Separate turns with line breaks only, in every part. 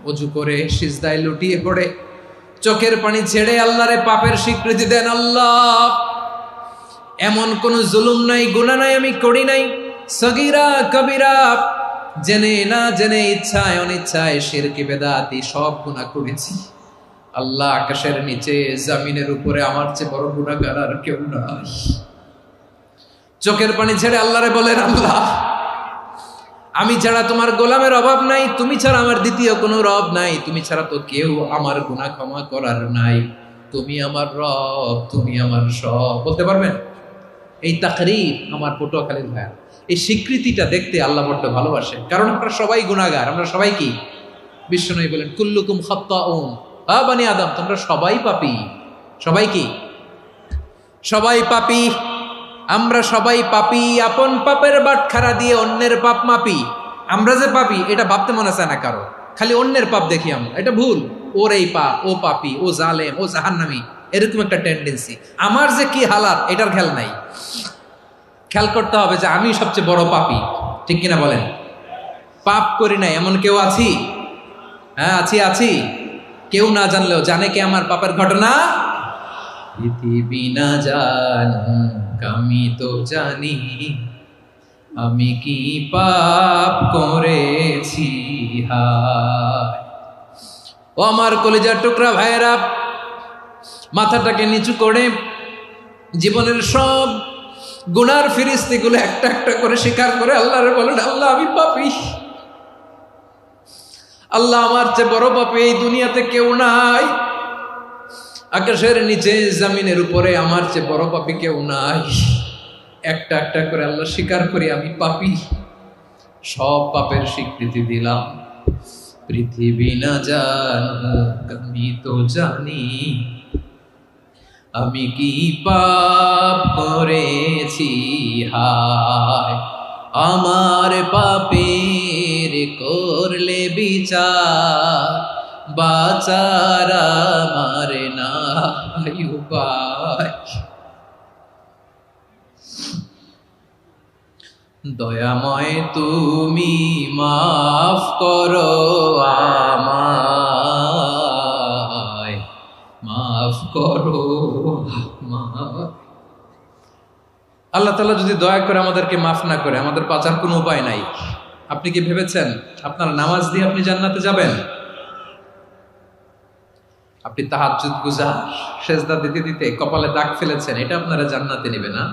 অজু করে সিজদায় লুটিয়ে পড়ে চোখের পানি ছেড়ে আল্লাহরে পাপের স্বীকৃতি দেন। আল্লাহ, এমন কোন জুলুম নাই, গুনাহ নাই আমি করি নাই, সগীরা কবিরা, জেনে না জেনে, ইচ্ছায় অনিচ্ছায়, শিরকি বেদাতি সব গুনাহ করেছি। আল্লাহ, আকাশের নিচে জমিনের উপরে আমার চেয়ে বড় গুনাহগার আর কেউ নাই। চোখের পানি ছেড়ে আল্লাহরে বলেন, আল্লাহ, আমি ছাড়া তোমার গোলামের অভাব নাই, তুমি ছাড়া আমার দ্বিতীয় কোনো রব নাই, তুমি ছাড়া তো কেউ আমার গুনাহ ক্ষমা করার নাই, তুমি আমার রব, তুমি আমার সব। বলতে পারবেন? এই তাকরীর আমার পটুয়াখালীর ভাইয়া, এই স্বীকৃতিটা দেখতে আল্লাহ বড্ড ভালোবাসে, কারণ আমরা সবাই গুনাহগার, আমরা সবাই কি? বিশ্বনবী বলেন, কুল্লুকুম খাত্তাউন, বানি আদম, তোমরা সবাই পাপী। সবাই কি? সবাই পাপী। আমরা সবাই পাপী, আপন পাপের বাটখারা দিয়ে অন্যের পাপ মাপি। আমরা যে পাপী এটা ভাবতে মনে চায় না কারো, খালি অন্যের পাপ দেখি আমরা, এটা ভুল। ওর এই পাপ, ও পাপী, ও জালেম, ও জাহান্নামী, এরকম একটা টেন্ডেন্সি। আমার যে কি হালাত এটার খেয়াল নাই। খেয়াল করতে হবে যে আমি সবচেয়ে বড় পাপী, ঠিক কিনা বলেন? পাপ করি নাই এমন কেউ আছি? হ্যাঁ, আছি। কেউ না জানলেও জানে কে আমার পাপের ঘটনা? পৃথিবী না জানুক আমি তো জানি, আমি কি পাপ করেছি। হায় ও আমার কলিজার টুকরা ভাইয়েরা, মাথাটাকে নিচু করে জীবনের সব গুনার ফিরিস্তিগুলো একটা একটা করে স্বীকার করে আল্লাহরে বলেন, আল্লাহ, আমি পাপী। আল্লাহ, আমার চেয়ে বড় পাপী এই দুনিয়াতে কেউ নাই। আকাশের নিচে জমিনের উপরে আমার চেয়ে বড় পাপী কেউ নাই। একটা একটা করে আল্লাহ স্বীকার করি আমি পাপী। সব পাপের স্বীকৃতি দিলাম। পৃথিবী না জানুক আমি তো জানি, আমি কি পাপ করেছি। হায় আমার পাপের করলে বিচার, বাঁচার আমার নাই উপায়। দয়াময় তুমি মাফ করো আমায়, মাফ করো আমায়। আল্লাহ তাআলা যদি দয়া করে আমাদেরকে মাফ না করে, আমাদের বাঁচার কোনো উপায় নাই। আপনি কি ভেবেছেন আপনার নামাজ দিয়ে আপনি জান্নাতে যাবেন? আপনি তাহাজ্জুদ গুজার, সেজদা দিতে দিতে কপালে দাগ ফেলেছেন, এটা আপনারা জান্নাতে নেবে না।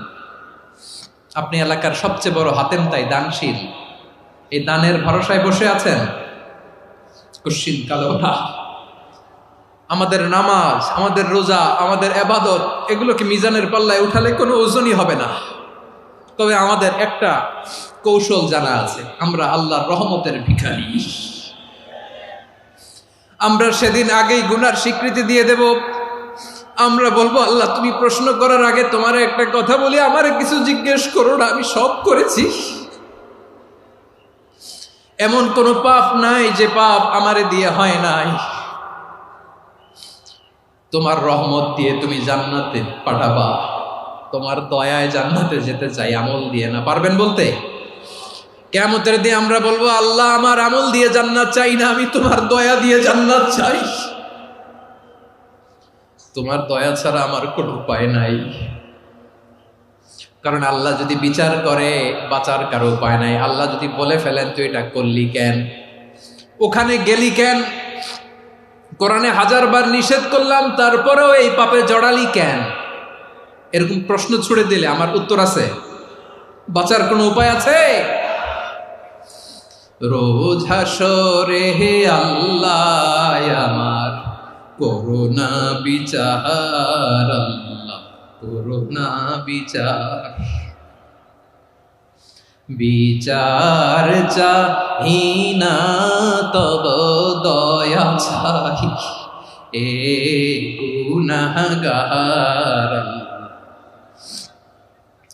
আপনি এলাকার সবচেয়ে বড় হাতেম তাই দানশীল, এই দানের ভরসায় বসে আছেন, কুশ্চিন কালো না। আমাদের নামাজ, আমাদের রোজা, আমাদের ইবাদত, এগুলোকে মিজানের পাল্লায় উঠালে কোনো ওজনই হবে না। তবে আমাদের একটা কৌশল জানা আছে, আমরা আল্লাহর রহমতের ভিখারি। আমরা সেদিন আগেই গুনার স্বীকৃতি দিয়ে দেব। আমরা বলবো, আল্লাহ, তুমি প্রশ্ন করার আগে তোমার একটা কথা বলি, আমারে কিছু জিজ্ঞেস করো না, আমি সব করেছি। এমন কোন পাপ নাই যে পাপ আমারে দিয়ে হয় নাই। তোমার রহমত দিয়ে তুমি জান্নাতে পাঠাবা, তোমার দয়ায় জান্নাতে যেতে চাই, আমল দিয়ে না। পারবেন বলতে? কিয়ামতের দিন আমরা বলবো, আল্লাহ, আমার আমল দিয়ে জান্নাত চাই না, আমি তোমার দয়া দিয়ে জান্নাত চাই। তোমার দয়া ছাড়া আমার কোনো উপায় নাই। কারণ আল্লাহ যদি বিচার করে, বাঁচার কারো উপায় নাই। আল্লাহ যদি বলে ফেলেন তুই এটা করলি কেন, ওখানে গেলি কেন, কোরআনে 1000 বার নিষেধ করলাম তারপরেও এই পাপে জড়ালি কেন, এরকম প্রশ্ন ছুড়ে দিলে আমার উত্তর আছে? বাঁচার কোনো উপায় আছে? রোজ হাসরে হে আল্লাহ আমার করুণা বিচার, আল্লাহ করুণা বিচার। বিচার চাহি না তব দয়া চাহি, এ গুনাহগার, আল্লাহ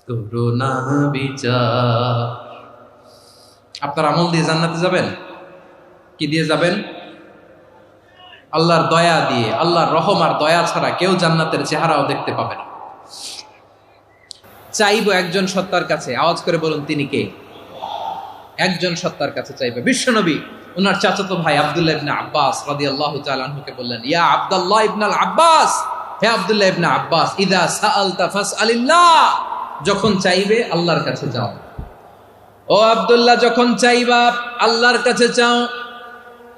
করুণা বিচার। আপনার আমল দিয়ে জান্নাতে যাবেন? কি দিয়ে যাবেন? আল্লাহর দয়া দিয়ে। আল্লাহর রহম আর দয়া ছাড়া কেউ জান্নাতের চেহারাও দেখতে পাবে না। চাইবো একজন সত্তার কাছে, আওয়াজ করে বলুন তিনি কে? একজন সত্তার কাছে চাইবে, বিশ্বনবী ওনার চাচাতো ভাই আব্দুল্লাহ ইবনে আব্বাস রাদিয়াল্লাহু তাআলা আনহুকে বললেন, ইয়া আব্দুল্লাহ ইবনে আব্বাস, হে আব্দুল্লাহ ইবনে আব্বাস, ইযা সাআলতা ফাসআলিল্লাহ, যখন চাইবে আল্লাহর কাছে যাও। ও আব্দুল্লাহ, যখন চাইবা আল্লাহর কাছে চাও।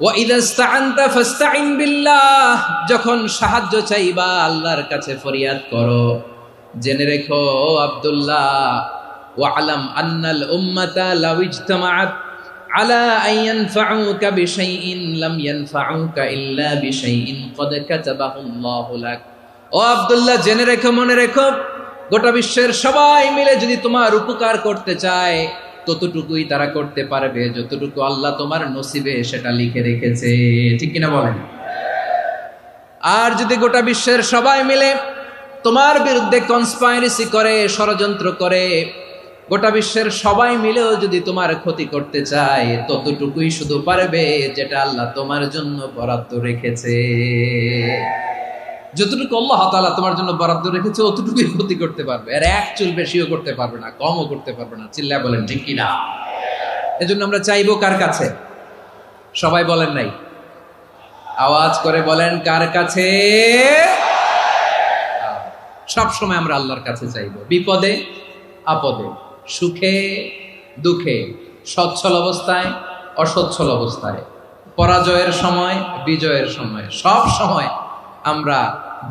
ওয়া ইযা ইসতাআনতা ফাসতাইন বিল্লাহ, যখন সাহায্য চাইবা আল্লাহর কাছে ফরিয়াদ করো। জেনে রেখো আব্দুল্লাহ, ওয়া'লাম আন্নাল উম্মাতা লাউ ইজতামাআত আলা আন ইয়ানফাউকা বিশাইইন লাম ইয়ানফাউকা ইল্লা বিশাইইন ক্বাদ কাতাবাহু আল্লাহু লাক। ও আব্দুল্লাহ, জেনে রেখো, মনে রেখো, গোটা বিশ্বের সবাই মিলে যদি তোমার উপকার করতে চায় ততটুকুই তারা করতে পারবে যতটুকু আল্লাহ তোমার নসিবে সেটা লিখে রেখেছে। ঠিক কিনা বলেন? আর যদি গোটা বিশ্বের সবাই মিলে তোমার বিরুদ্ধে কনস্পাইরেসি করে, ষড়যন্ত্র করে, গোটা বিশ্বের সবাই মিলেও যদি তোমার ক্ষতি করতে চায় ততটুকুই শুধু পারবে যেটা আল্লাহ তোমার জন্য বরাদ্দ রেখেছে। যতটুকু আল্লাহ তাআলা তোমার জন্য বরাদ্দ রেখেছে অতটুকুই ক্ষতি করতে পারবে, আর এক চুল বেশিও করতে পারবে না, কমও করতে পারবে না। চিল্লায় বলেন ঠিক কিনা? এজন্য আমরা চাইবো কার কাছে? সবাই বলেন নাই, আওয়াজ করে বলেন কার কাছে? সব সময় আমরা আল্লাহর কাছে চাইবো, বিপদে আপদে, সুখে দুঃখে, সচ্ছল অবস্থায় অসচ্ছল অবস্থায়, পরাজয়ের সময় বিজয়ের সময়, সব সময় আমরা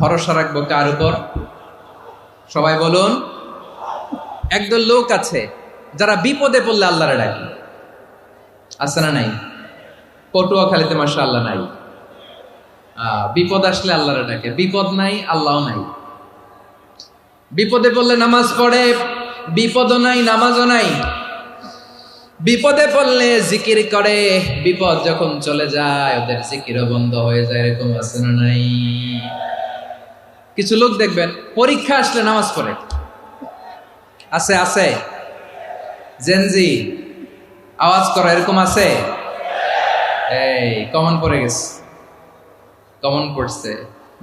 ভরসা রাখবো কার উপর? সবাই বলুন। একদল লোক আছে যারা বিপদে পড়লে আল্লাহরে ডাকে, আছে না নাই? পটুয়াখালীতে মাশাআল্লাহ নাই। বিপদ আসলে আল্লাহরে ডাকে, বিপদ নাই আল্লাহও নাই। বিপদে পড়লে নামাজ পড়ে, বিপদও নাই নামাজও নাই। বিপদে পড়লে জিকির করে, বিপদ যখন চলে যায় ওদের জিকিরও বন্ধ হয়ে যায়। এরকম আছে না নাই? কিছু লোক দেখবেন পরীক্ষা আসলে নামাজ পড়ে, আছে আছে। জেনজি আওয়াজ করো, এরকম আছে? এই কমন পড়ে গেছে, কমন পড়ছে।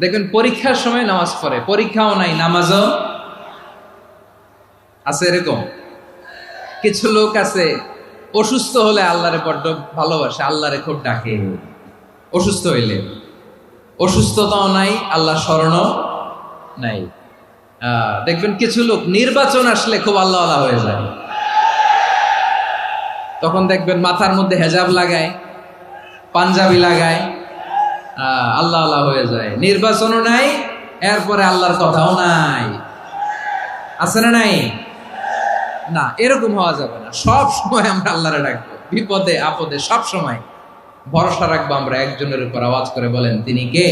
দেখবেন পরীক্ষার সময় নামাজ পড়ে, পরীক্ষাও নাই নামাজও আছে। এরকম কিছু লোক আছে অসুস্থ হলে আল্লাহরে বড্ড ভালোবাসে, আল্লাহরে খুব ডাকে। অসুস্থ হইলে অসুস্থতাও নাই, আল্লাহ স্মরণও নাই। দেখবেন কিছু লোক নির্বাচন আসলে খুব আল্লাহ আল্লাহ হয়ে যায়, তখন দেখবেন মাথার মধ্যে হেজাব লাগায়, পাঞ্জাবি লাগায়, আল্লাহ আল্লাহ হয়ে যায়। নির্বাচনও নাই, এরপরে আল্লাহর কথাও নাই। আছে না নাই? না, এরকম হওয়া যাবে না। সব সময় আমরা আল্লাহরে ডাকবো, বিপদে আপদে সব সময় ভরসা রাখবো আমরা একজনের উপর। আওয়াজ করে বলেন তিনি কে?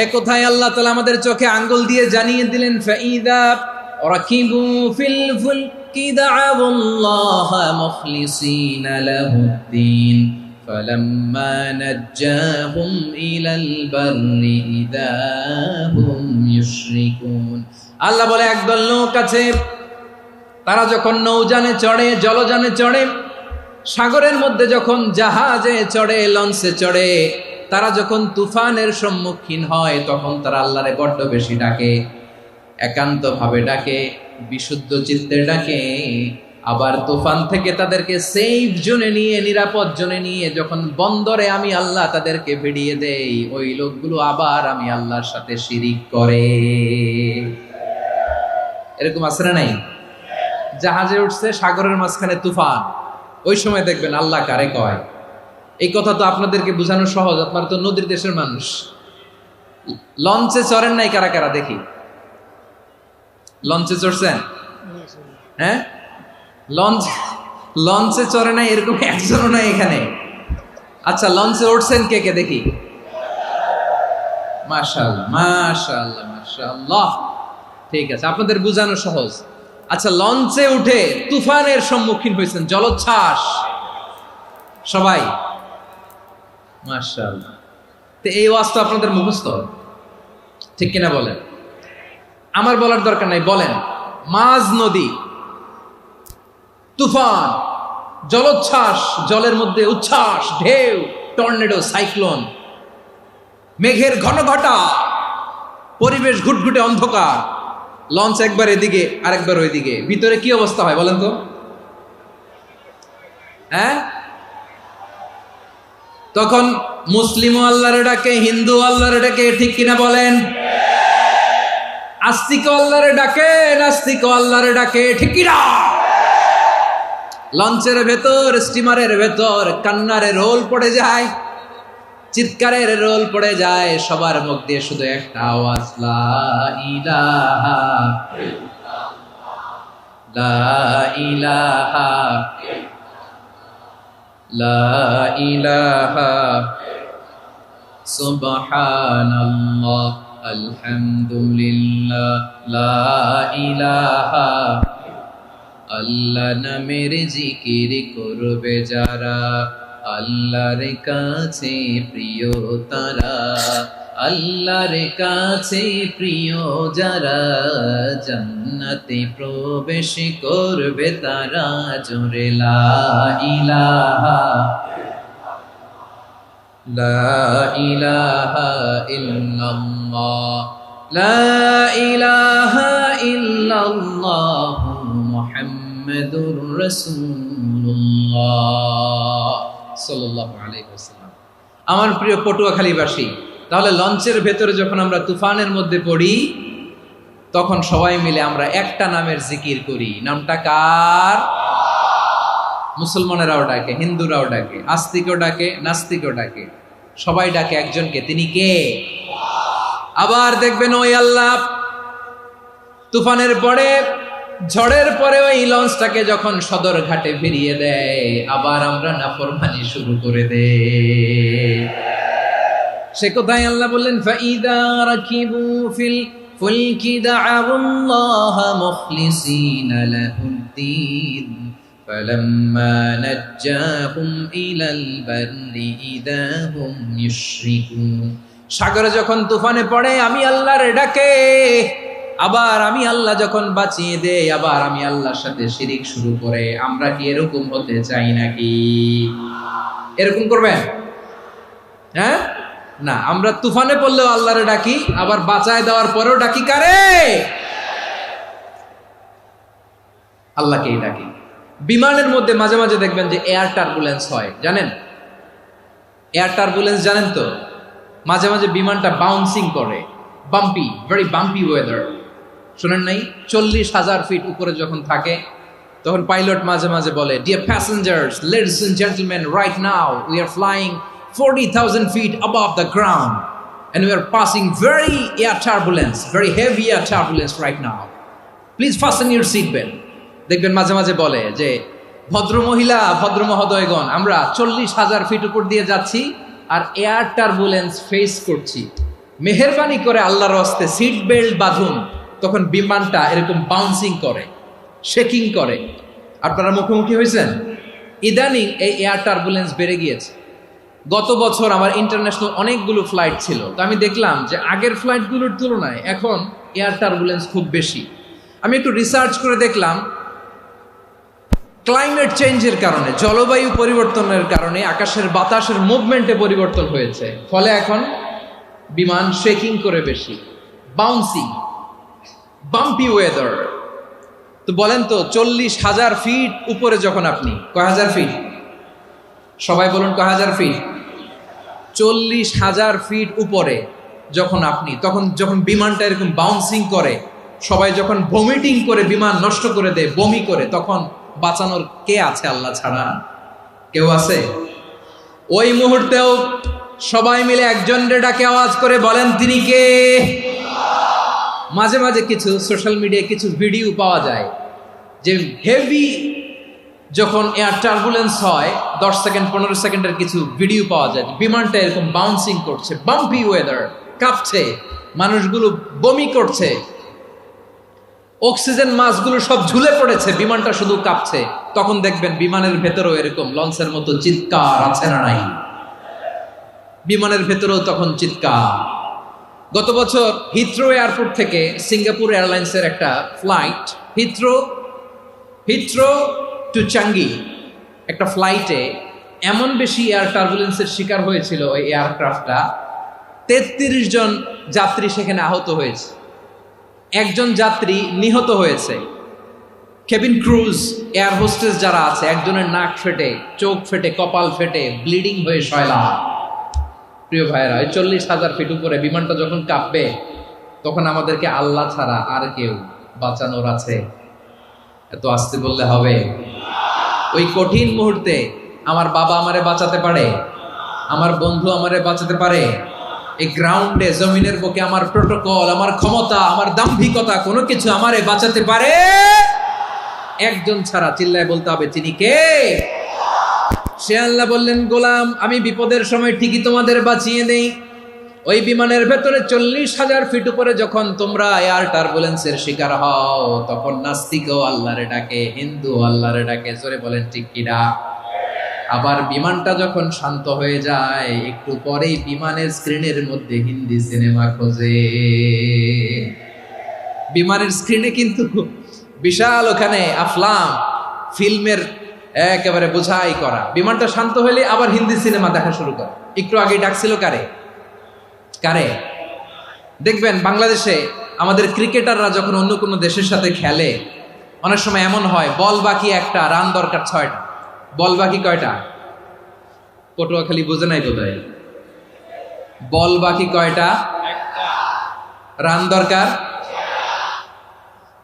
এ কথায় আল্লাহ তাআলা আমাদের চোখে আঙ্গুল দিয়ে জানিয়ে দিলেন, ফাইদা রাকিবু ফিল ফুলকি দা'আউল্লাহা মুখলিসিনা লাহুদ্দিন ফালাম্মা নাজ্জাহুম ইলাল বাররি ইযা হুম ইউশরিকুন। আল্লাহ বলে একদল লোক আছে, তারা যখন নৌযানে চড়ে, জলযানে চড়ে, সাগরের মধ্যে যখন জাহাজে চড়ে, লঞ্চে চড়ে, তারা যখন তুফানের সম্মুখীন হয় তখন তারা আল্লাহরে বড্ড বেশি ডাকে, একান্ত ভাবে ডাকে, বিশুদ্ধ চিত্তে ডাকে। আবার তুফান থেকে তাদেরকে সেফ জোনে নিয়ে, নিরাপদ জোনে নিয়ে যখন বন্দরে আমি আল্লাহ তাদেরকে ভিড়িয়ে দেই, ওই লোকগুলো আবার আমি আল্লাহর সাথে শিরিক করে। এরকম আছে না নাই? জাহাজে উঠছে, সাগরের মাঝখানে তুফান, ওই সময় দেখবেন আল্লাহ কারে কয়। এই কথা তো আপনাদেরকে বোঝানো সহজ, আপনারা তো নদীর দেশের মানুষ। লঞ্চে চড়েন নাই কারা কারা? দেখি, লঞ্চে চড়ছেন? হ্যাঁ, লঞ্চে চড়ে নাই এরকম একজনও নাই এখানে। আচ্ছা, লঞ্চে উঠছেন কে কে? দেখি। মাশাআল্লাহ মাশাআল্লাহ মাশাআল্লাহ, ঠিক আছে, আপনাদের বোঝানো সহজ। আচ্ছা, লঞ্চে উঠে তুফানের সম্মুখীন হয়েছেন, জলোচ্ছ্বাস, সবাই? মাশাআল্লাহ। তো এই ওয়াজ তো আপনাদের মুখস্থ, ঠিক কিনা বলেন? আমার বলার দরকার নাই, বলেন। মাঝ নদী, তুফান, জলোচ্ছ্বাস, জলের মধ্যে উচ্ছ্বাস, ঢেউ, টর্নেডো, সাইক্লোন, মেঘের ঘনঘটা, পরিবেশ ঘুটঘুটে অন্ধকার, লঞ্চ একবার এদিকে আরেকবার ওইদিকে, ভিতরে কি অবস্থা হয় বলেন তো? হ্যাঁ, তখন মুসলিমও আল্লাহরে ডাকে, হিন্দু আল্লাহরে ডাকে, ঠিক কিনা বলেন? আস্তিক আল্লাহরে ডাকে, নাস্তিক আল্লাহরে ডাকে, ঠিক কিনা? লঞ্চের ভেতর, স্টিমারের ভেতর কান্নারে রোল পড়ে যায়, চিৎকারের রোল পড়ে যায়, সবার মুখ দিয়ে শুধু একটা আওয়াজ, লা ইলাহা লা ইলাহা লা ইলাহা সুবহানাল্লাহ আলহামদুলিল্লাহ লা ইলাহা। আল্লাহ নামের জিকির করবে যারা, আল্লাহর কাছে প্রিয় তারা, আল্লাহর কাছে প্রিয় যারা, জান্নাতে প্রবেশ করবে তারা, জোরে লা ইলাহা লা ইলাহা ইল্লাল্লাহ লা ইলাহা ইল্লাল্লাহ মুহাম্মাদুর রাসূলুল্লাহ সাল্লাল্লাহু আলাইহি ওয়াসাল্লাম। আমার প্রিয় পটুয়াখালীবাসী, তাহলে লঞ্চের ভেতরে যখন আমরা তুফানের মধ্যে পড়ি, তখন সবাই মিলে আমরা একটা নামের জিকির করি। নামটা কার? মুসলমানেরাও ডাকে, হিন্দুরাও ডাকে, আস্তিকও ডাকে, নাস্তিকও ডাকে, সবাই ডাকে একজনকে। তিনি কে? আবার দেখবেন ওই আল্লাহ তুফানের পরে, ঝড়ের পরে ওই লঞ্চটাকে যখন সদর ঘাটে ফিরিয়ে দেয়, আবার আমরা নাফরমানি শুরু করে দেই। সে কোথায়? আল্লাহ বললেন, ফাইদা রাকিবু ফিল ফুলকি দা'আউল্লাহ মুখলিসিনা লাহুদ্দিন ফালাম্মা নাজ্জাহুম ইলাল বাররি ইযা হুম ইউশরিকুন। সাগরে যখন তুফানে পড়ে আমি আল্লাহর ডাকে, আবার আমি আল্লাহ যখন বাঁচিয়ে দেই, আবার আমি আল্লাহর সাথে শিরিক শুরু করে। আমরা কি এরকম হতে চাই নাকি? এরকম করবেন? হ্যাঁ না, আমরা তুফানে পড়লেও আল্লাহরে ডাকি, আবার বাঁচায় দেওয়ার পরেও ডাকি কারে? আল্লাহকেই ডাকি। বিমানের মধ্যে মাঝে মাঝে দেখবেন যে এয়ার টার্বুলেন্স হয়, জানেন? এয়ার টার্বুলেন্স জানেন তো? মাঝে মাঝে বিমানটা বাউন্সিং করে, বাম্পি, ভেরি বাম্পি ওয়েদার। শোনেন নাই? 40,000 ফিট উপরে যখন থাকে, তখন পাইলট মাঝে মাঝে বলে, dear passengers, ladies and gentleman, right now we are flying 40,000 feet above the ground and we are passing very air turbulence, very heavy air turbulence right now. Please fasten your seat belt. দেখবেন মাঝে মাঝে বলে যে, ভদ্র মহিলা, ভদ্র মহোদয়গণ, আমরা 40,000 ফিট উপর দিয়ে যাচ্ছি আর এয়ার টার্বুলেন্স ফেস করছি, মেহেরবানি করে আল্লাহর হস্তে সিট বেল্ট বাঁধুন। তখন বিমানটা এরকম বাউন্সিং করে, শেকিং করে। আপনারা মুখোমুখি হয়েছেন? ইদানিং এই এয়ার টার্বুলেন্স বেড়ে গিয়েছে। গত বছর আমার ইন্টারন্যাশনাল অনেকগুলো ফ্লাইট ছিল, তো আমি দেখলাম যে আগের ফ্লাইটগুলোর তুলনায় এখন এয়ার টার্বুলেন্স খুব বেশি। আমি একটু রিসার্চ করে দেখলাম, ক্লাইমেট চেঞ্জের কারণে, জলবায়ু পরিবর্তনের কারণে আকাশের বাতাসের মুভমেন্টে পরিবর্তন হয়েছে, ফলে এখন বিমান শেকিং করে বেশি, বাউন্সিং, বাম্পি ওয়েদার। তো বলেন তো, 40,000 ফিট উপরে যখন আপনি, কয় হাজার ফিট? সবাই বলুন, কয় হাজার ফিট? 40,000 ফিট উপরে যখন আপনি, তখন যখন বিমানটা এরকম বাউন্সিং করে, সবাই যখন ভমিটিং করে বিমান নষ্ট করে দেয়, বমি করে, তখন বাঁচানোর কে আছে আল্লাহ ছাড়া? কেউ আছে? ওই মুহূর্তেও সবাই মিলে একজনের ডাকে আওয়াজ করে বলেন, তিনি কে? মাঝে মাঝে কিছু সোশ্যাল মিডিয়ায় কিছু ভিডিও পাওয়া যায় যে হেভি যখন এয়ার টার্বুলেন্স হয়, 10 সেকেন্ড 15 সেকেন্ডের কিছু ভিডিও পাওয়া যায়, বিমানটা এরকম বাউন্সিং করছে, বাম্পি ওয়েদার, কাঁপছে, মানুষগুলো বমি করছে, অক্সিজেন মাস্কগুলো সব ঝুলে পড়েছে, বিমানটা শুধু কাঁপছে। তখন দেখবেন বিমানের ভেতরেও এরকম লঞ্চের মতো চিৎকার আছে না নাই? বিমানের ভেতরেও তখন চিৎকার। গত বছর হিথ্রো এয়ারপোর্ট থেকে সিঙ্গাপুর এয়ারলাইন্সের একটা ফ্লাইট, হিথ্রো টু চাঙ্গি, একটা ফ্লাইটে এমন বেশি এয়ার টার্বুলেন্সের শিকার হয়েছিল ওই এয়ারক্রাফটটা, 33 জন যাত্রী সেখানে আহত হয়েছে, একজন যাত্রী নিহত হয়েছে। কেবিন ক্রুজ, এয়ার হোস্টেস যারা আছে, একজনের নাক ফেটে, চোখ ফেটে, কপাল ফেটে, ব্লিডিং হয়ে শয়লা। প্রিয় ভাইয়েরা, ওই 40,000 ফিট উপরে বিমানটা যখন কাঁপবে, তখন আমাদেরকে আল্লাহ ছাড়া আর কেউ বাঁচানোর আছে? এত আস্তে বললে হবে? ওই কঠিন মুহূর্তে আমার বাবা আমারে বাঁচাতে পারে, আমার বন্ধু আমারে বাঁচাতে পারে। এই গ্রাউন্ডে, জমিনের বুকে আমার প্রোটোকল, আমার ক্ষমতা, আমার দাম্ভিকতা, কোনো কিছু আমারে বাঁচাতে পারে? একজন ছাড়া, চিল্লায় বলতে হবে, তিনি কে? সে আল্লাহ বললেন, গোলাম, আমি বিপদের সময় ঠিকই তোমাদের বাঁচিয়ে দেই। ওই বিমানের ভেতরে 40,000 ফিট উপরে যখন তোমরা এয়ার টার্বুলেন্সের শিকার হও, তখন নাস্তিকও আল্লাহরে ডাকে, হিন্দু আল্লাহরে ডাকে। জোরে বলেন ঠিক কিনা? আবার বিমানটা যখন শান্ত হয়ে যায়, একটু পরেই বিমানের স্ক্রিনের মধ্যে হিন্দি সিনেমা খোঁজে। বিমানের স্ক্রিনে কিন্তু বিশাল ওখানে আফলাম ফিল্মের একেবারে বোঝাই করা। বিমানটা শান্ত হলে আবার হিন্দি সিনেমা দেখা শুরু করে। একটু আগে ডাকছিল কারে? কারে? দেখবেন বাংলাদেশে আমাদের ক্রিকেটাররা যখন অন্য কোনো দেশের সাথে খেলে, অনেক সময় এমন হয়, বল বাকি একটা, রান দরকার 6টা। বল বাকি কয়টা? পটুয়াখালী বোঝে নাই বোধহয়। বল বাকি কয়টা? রান দরকার।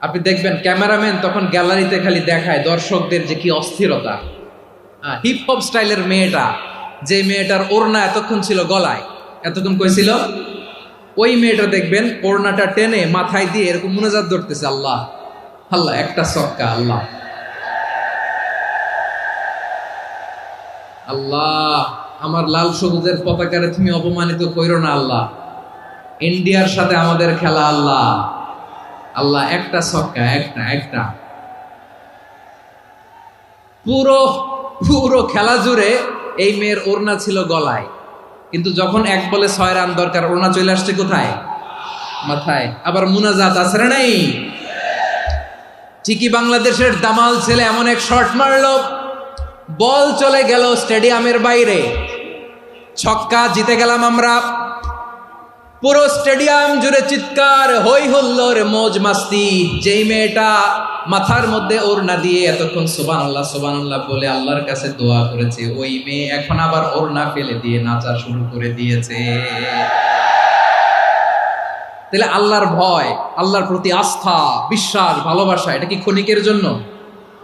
আপনি দেখবেন ক্যামেরাম্যান তখন গ্যালারিতে খালি দেখায় দর্শকদের যে কি অস্থিরতা। হিপ হপ স্টাইলের মেয়েটা, যে মেয়েটার ওড়না এতক্ষণ ছিল গলায়, এতক্ষণ কইছিল, ওই মেয়েটা দেখবেন ওড়নাটা টেনে মাথায় দিয়ে এরকম মুনাজাত ধরতেছে, আল্লাহ আল্লাহ, একটা ছক্কা, আল্লাহ আল্লাহ, আমার লাল সবুজের পতাকারে তুমি অপমানিত কইরো না আল্লাহ, ইন্ডিয়ার সাথে আমাদের খেলা, আল্লাহ আল্লাহ, একটা ছক্কা, একটা। পুরো পুরো খেলা জুড়ে এই মেয়ের ওড়না ছিল গলায়, কিন্তু যখন 1 বলে 6 রান দরকার, ওড়না চলে আসছে কোথায়? মাথায়। আবার মুনাজাত আছে না নাই? ঠিকই বাংলাদেশের দামাল ছেলে এমন এক শট মারলো, বল চলে গেল স্টেডিয়ামের বাইরে, ছক্কা, জিতে গেলাম আমরা। পুরো স্টেডিয়াম জুড়ে চিৎকার, হই হুল্লোড়, মৌজ মাস্তি। যেই মেয়েটা মাথার মধ্যে ওড়না দিয়ে এতক্ষণ সুবহানাল্লাহ সুবহানাল্লাহ বলে আল্লাহর কাছে দোয়া করেছে, ওই মেয়ে এখন আবার ওড়না ফেলে দিয়ে নাচা শুরু করে দিয়েছে। তাহলে আল্লাহর ভয়, আল্লাহর প্রতি আস্থা, বিশ্বাস, ভালোবাসা, এটা কি ক্ষণিকের জন্য?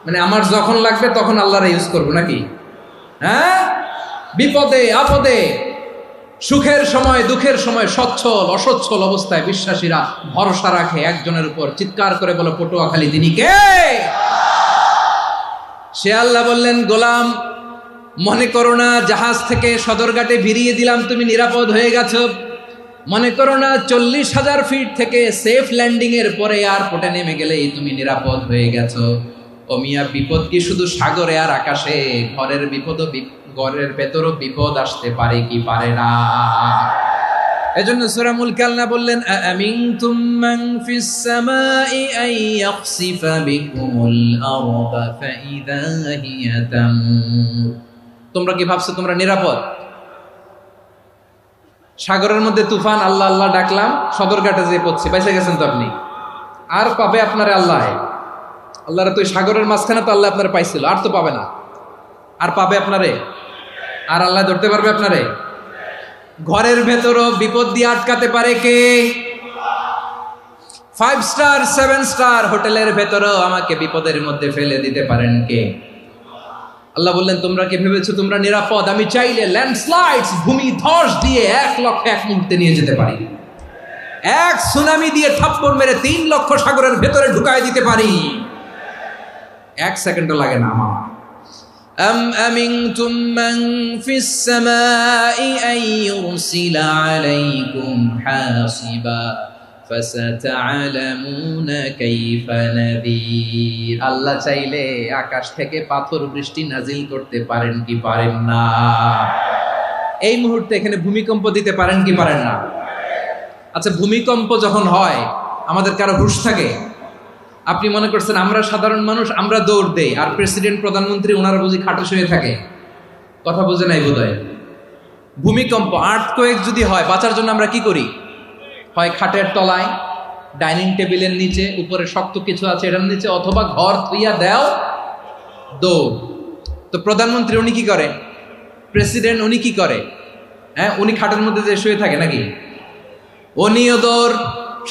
মানে আমার যখন লাগবে তখন আল্লাহর ইউজ করবো নাকি? হ্যাঁ, বিপদে আপদে, সুখের সময় দুঃখের সময়, সচ্ছল অসচ্ছল অবস্থায় বিশ্বাসীরা ভরসা রাখে একজনের উপর। চিৎকার করে বলো, পটুয়াখালী তিনি কে? সে আল্লাহ বললেন, গোলাম, মনে করো না জাহাজ থেকে সদরঘাটে ভিড়িয়ে দিলাম, তুমি নিরাপদ হয়ে গেছো। মনে করো না 40,000 ফিট থেকে সেফ ল্যান্ডিং এর পরে এয়ারপোর্টে নেমে গেলেই তুমি নিরাপদ হয়ে গেছো। ও মিয়া, বিপদ কি শুধু সাগরে আর আকাশে? ঘরের ভেতরও বিপদ আসতে পারে কি পারে না? এজন্য সূরা মুলক আল্লাহ বললেন, আমিনতুম মান ফিস সামাই আন ইয়াখসিফা বিকুমুল আরদা ফাইদা হিয়া তামুর। তোমরা কি ভাবছো তোমরা নিরাপদ? সাগরের মধ্যে তুফান, আল্লাহ আল্লাহ ডাকলাম, সদরঘাটে যেয়ে পড়ছে, বেঁচে গেছেন তো আপনি। আর পাবে আপনারে আল্লাহ? আল্লাহর তো সাগরের মাঝখানে তো আল্লাহ আপনারে পাইছিল, আর তো পাবে না। আর পাবে আপনারে? আর আল্লাহ ধরতে পারবে আপনারে? ঘরের ভেতরও বিপদ দিয়ে আটকাতে পারে কে? 5 স্টার 7 স্টার হোটেলের ভেতরও আমাকে বিপদের মধ্যে ফেলে দিতে পারেন কে? আল্লাহ বললেন, তোমরা কি ভেবেছো তোমরা নিরাপদ? আমি চাইলে ল্যান্ডস্লাইডস, ভূমি ধস দিয়ে 1 লক্ষ 1 মুহূর্তে নিয়ে যেতে পারি। 1 সুনামি দিয়ে থাপ্পড় মেরে 3 লক্ষ সাগরের ভেতরে ঢুকায় দিতে পারি। 1 সেকেন্ডও লাগে না আমার। أم أمنتم من في السماء أن يرسل عليكم حاصبا فستعلمون كيف نذير। আল্লাহ চাইলে আকাশ থেকে পাথর বৃষ্টি নাজিল করতে পারেন কি পারেন না? এই মুহূর্তে এখানে ভূমিকম্প দিতে পারেন কি পারেন না? আচ্ছা, ভূমিকম্প যখন হয় আমাদের কারো হুঁশ থাকে? আপনি মনে করছেন আমরা সাধারণ মানুষ, আমরা দৌড় দেই, আর প্রেসিডেন্ট প্রধানমন্ত্রী ওনারা বুঝি খাটে শুয়ে থাকে? কথা বুঝে নাই বোধহয়। ভূমিকম্প, আর্থকোয়েক যদি হয়, বাঁচার জন্য আমরা কি করি? হয় খাটের তলায়, ডাইনিং টেবিলের নিচে, উপরে শক্ত কিছু আছে এটার নিচে, অথবা ঘর থুইয়া দেও দৌড়। তো প্রধানমন্ত্রী উনি কি করে, প্রেসিডেন্ট উনি কি করে? হ্যাঁ, উনি খাটের মধ্যে যে শুয়ে থাকে নাকি? উনিও দৌড়,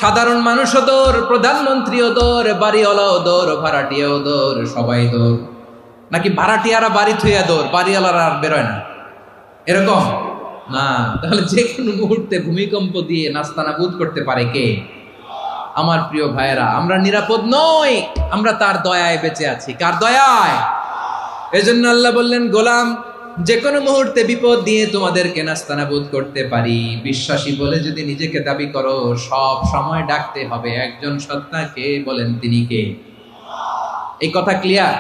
সাধারণ মানুষও দৌড়, প্রধানমন্ত্রীও দৌড়, বাড়িওয়ালাও দৌড়, ভাড়াটিয়াও দৌড়, সবাই দৌড়। নাকি ভাড়াটিয়ারা বাড়ি থুইয়া দৌড়, বাড়িওয়ালারা আর বেরোয় না, এরকম না? তাহলে যে কোনো মুহূর্তে ভূমিকম্প দিয়ে নাস্তানাবুদ করতে পারে কে? আমার প্রিয় ভাইয়েরা, আমরা নিরাপদ নই, আমরা তার দয়ায় বেঁচে আছি। কার দয়ায়? এজন্য আল্লাহ বললেন, গোলাম যে কোনো মুহূর্তে বিপদ দিয়ে তোমাদেরকে নাস্তানাবুদ করতে পারি। বিশ্বাসী বলে যদি নিজেকে দাবি করো, সব সময় ডাকতে হবে একজন সত্তাকে। বলেন তিনি কে? এই কথা ক্লিয়ার?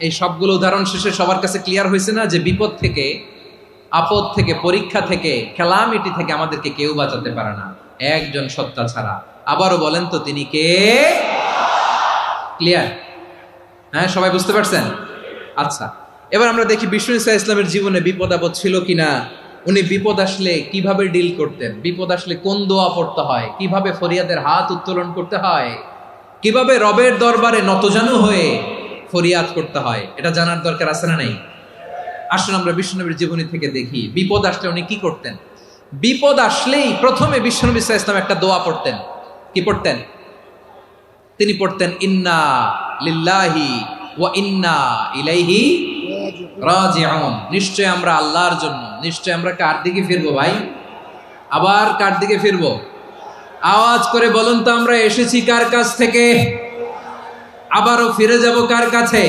এই সবগুলো উদাহরণ শেষে সবার কাছে ক্লিয়ার হয়েছে না যে বিপদ থেকে, আপদ থেকে, পরীক্ষা থেকে, ক্যালামিটি থেকে আমাদেরকে কেউ বাঁচাতে পারে না একজন সত্তা ছাড়া। আবারও বলেন তো তিনি কে? ক্লিয়ার? হ্যাঁ, সবাই বুঝতে পারছেন? আচ্ছা, এবার আমরা দেখি বিষ্ণু ইসা ইসলামের জীবনে বিপদ আপদ ছিল কিনা। উনি বিপদ আসলে কিভাবে ডিল করতেন, বিপদ আসলে কোন দোয়া পড়তে হয়, কিভাবে ফরিয়াদের হাত উত্তোলন করতে হয়, কিভাবে রবের দরবারে নতজানু হয়ে ফরিয়াদ করতে হয়, এটা জানার দরকার আছে না নাই? আসুন আমরা বিষ্ণুনবীর জীবনী থেকে দেখি বিপদ আসলে উনি কি করতেন। বিপদ আসলেই প্রথমে বিষ্ণুনবী সাল্লাল্লাহু আলাইহি ওয়াসাল্লাম একটা দোয়া পড়তেন। কি পড়তেন? তিনি পড়তেন, ইন্না লিল্লাহি ওয়া ইন্না ইলাইহি রাজিউন। নিশ্চয় আমরা আল্লাহর জন্য, নিশ্চয় আমরা কার দিকে ফিরবো ভাই? আবার কার দিকে ফিরবো? আওয়াজ করে বলুন তো, আমরা এসেছি কার কাছ থেকে, আবারও ফিরে যাব কার কাছে?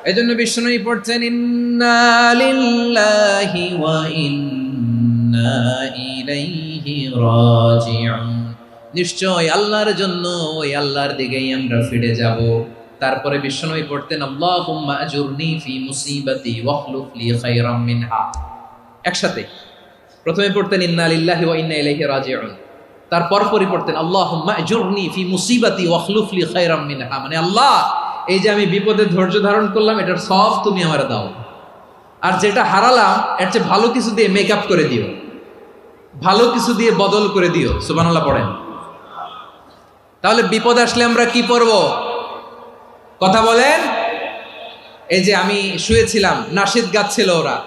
এজন্য বিষ্ণুই পড়ছেন, ইন্না লিল্লাহি ওয়া ইন্না ইলাইহি রাজিউন। নিশ্চয় আল্লাহর জন্য, ওই আল্লাহর দিকেই আমরা ফিরে যাব। তারপরে বিষ্ণুই পড়তেন, আল্লাহুম্মা আজুরনি ফি মুসিবাতি ওয়াখলুফ লি খায়রাম মিনহা। একসাথে প্রথমে পড়তেন ইন্না লিল্লাহি ওয়া ইন্না ইলাইহি রাজিউন, তারপর পড়তেন আল্লাহুম্মা আজুরনি ফি মুসিবাতি ওয়াখলুফ লি খায়রাম মিনহা। মানে আল্লাহ, এই যে আমি বিপদে ধৈর্য ধারণ করলাম, এটার সব তুমি আমারে দাও, আর যেটা হারালাম এর চেয়ে ভালো কিছু দিয়ে মেকআপ করে দিও, ভালো কিছু দিয়ে বদল করে দিও। সুবহানাল্লাহ পড়েন। তাহলে বিপদ আসলে আমরা কি পড়ব? কথা বলেন। এই যে আমি শুয়েছিলাম, নাশিদ গাচ্ছিল ওরা,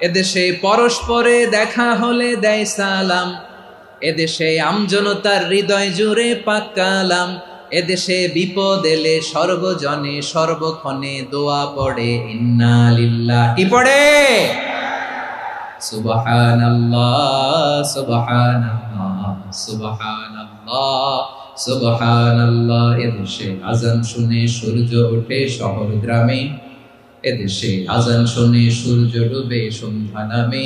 এদেশে পরস্পরে দেখা হলে দেয় সালাম, এদেশে আমজনতার হৃদয় জুড়ে পাকালাম, এদেশে বিপদ এলে সর্বজনে সর্বক্ষণে দোয়া পড়ে ইন্না লিল্লাহ। কি পড়ে? সুবহানাল্লাহ সুবহানাল্লাহ সুবহানাল্লাহ সুবহানাল্লাহ। এদেশে আজান শুনে সূর্য ওঠে শহর গ্রামে, এদেশে আজান শুনে সূর্য ডুবে সন্ধ্যা নামে,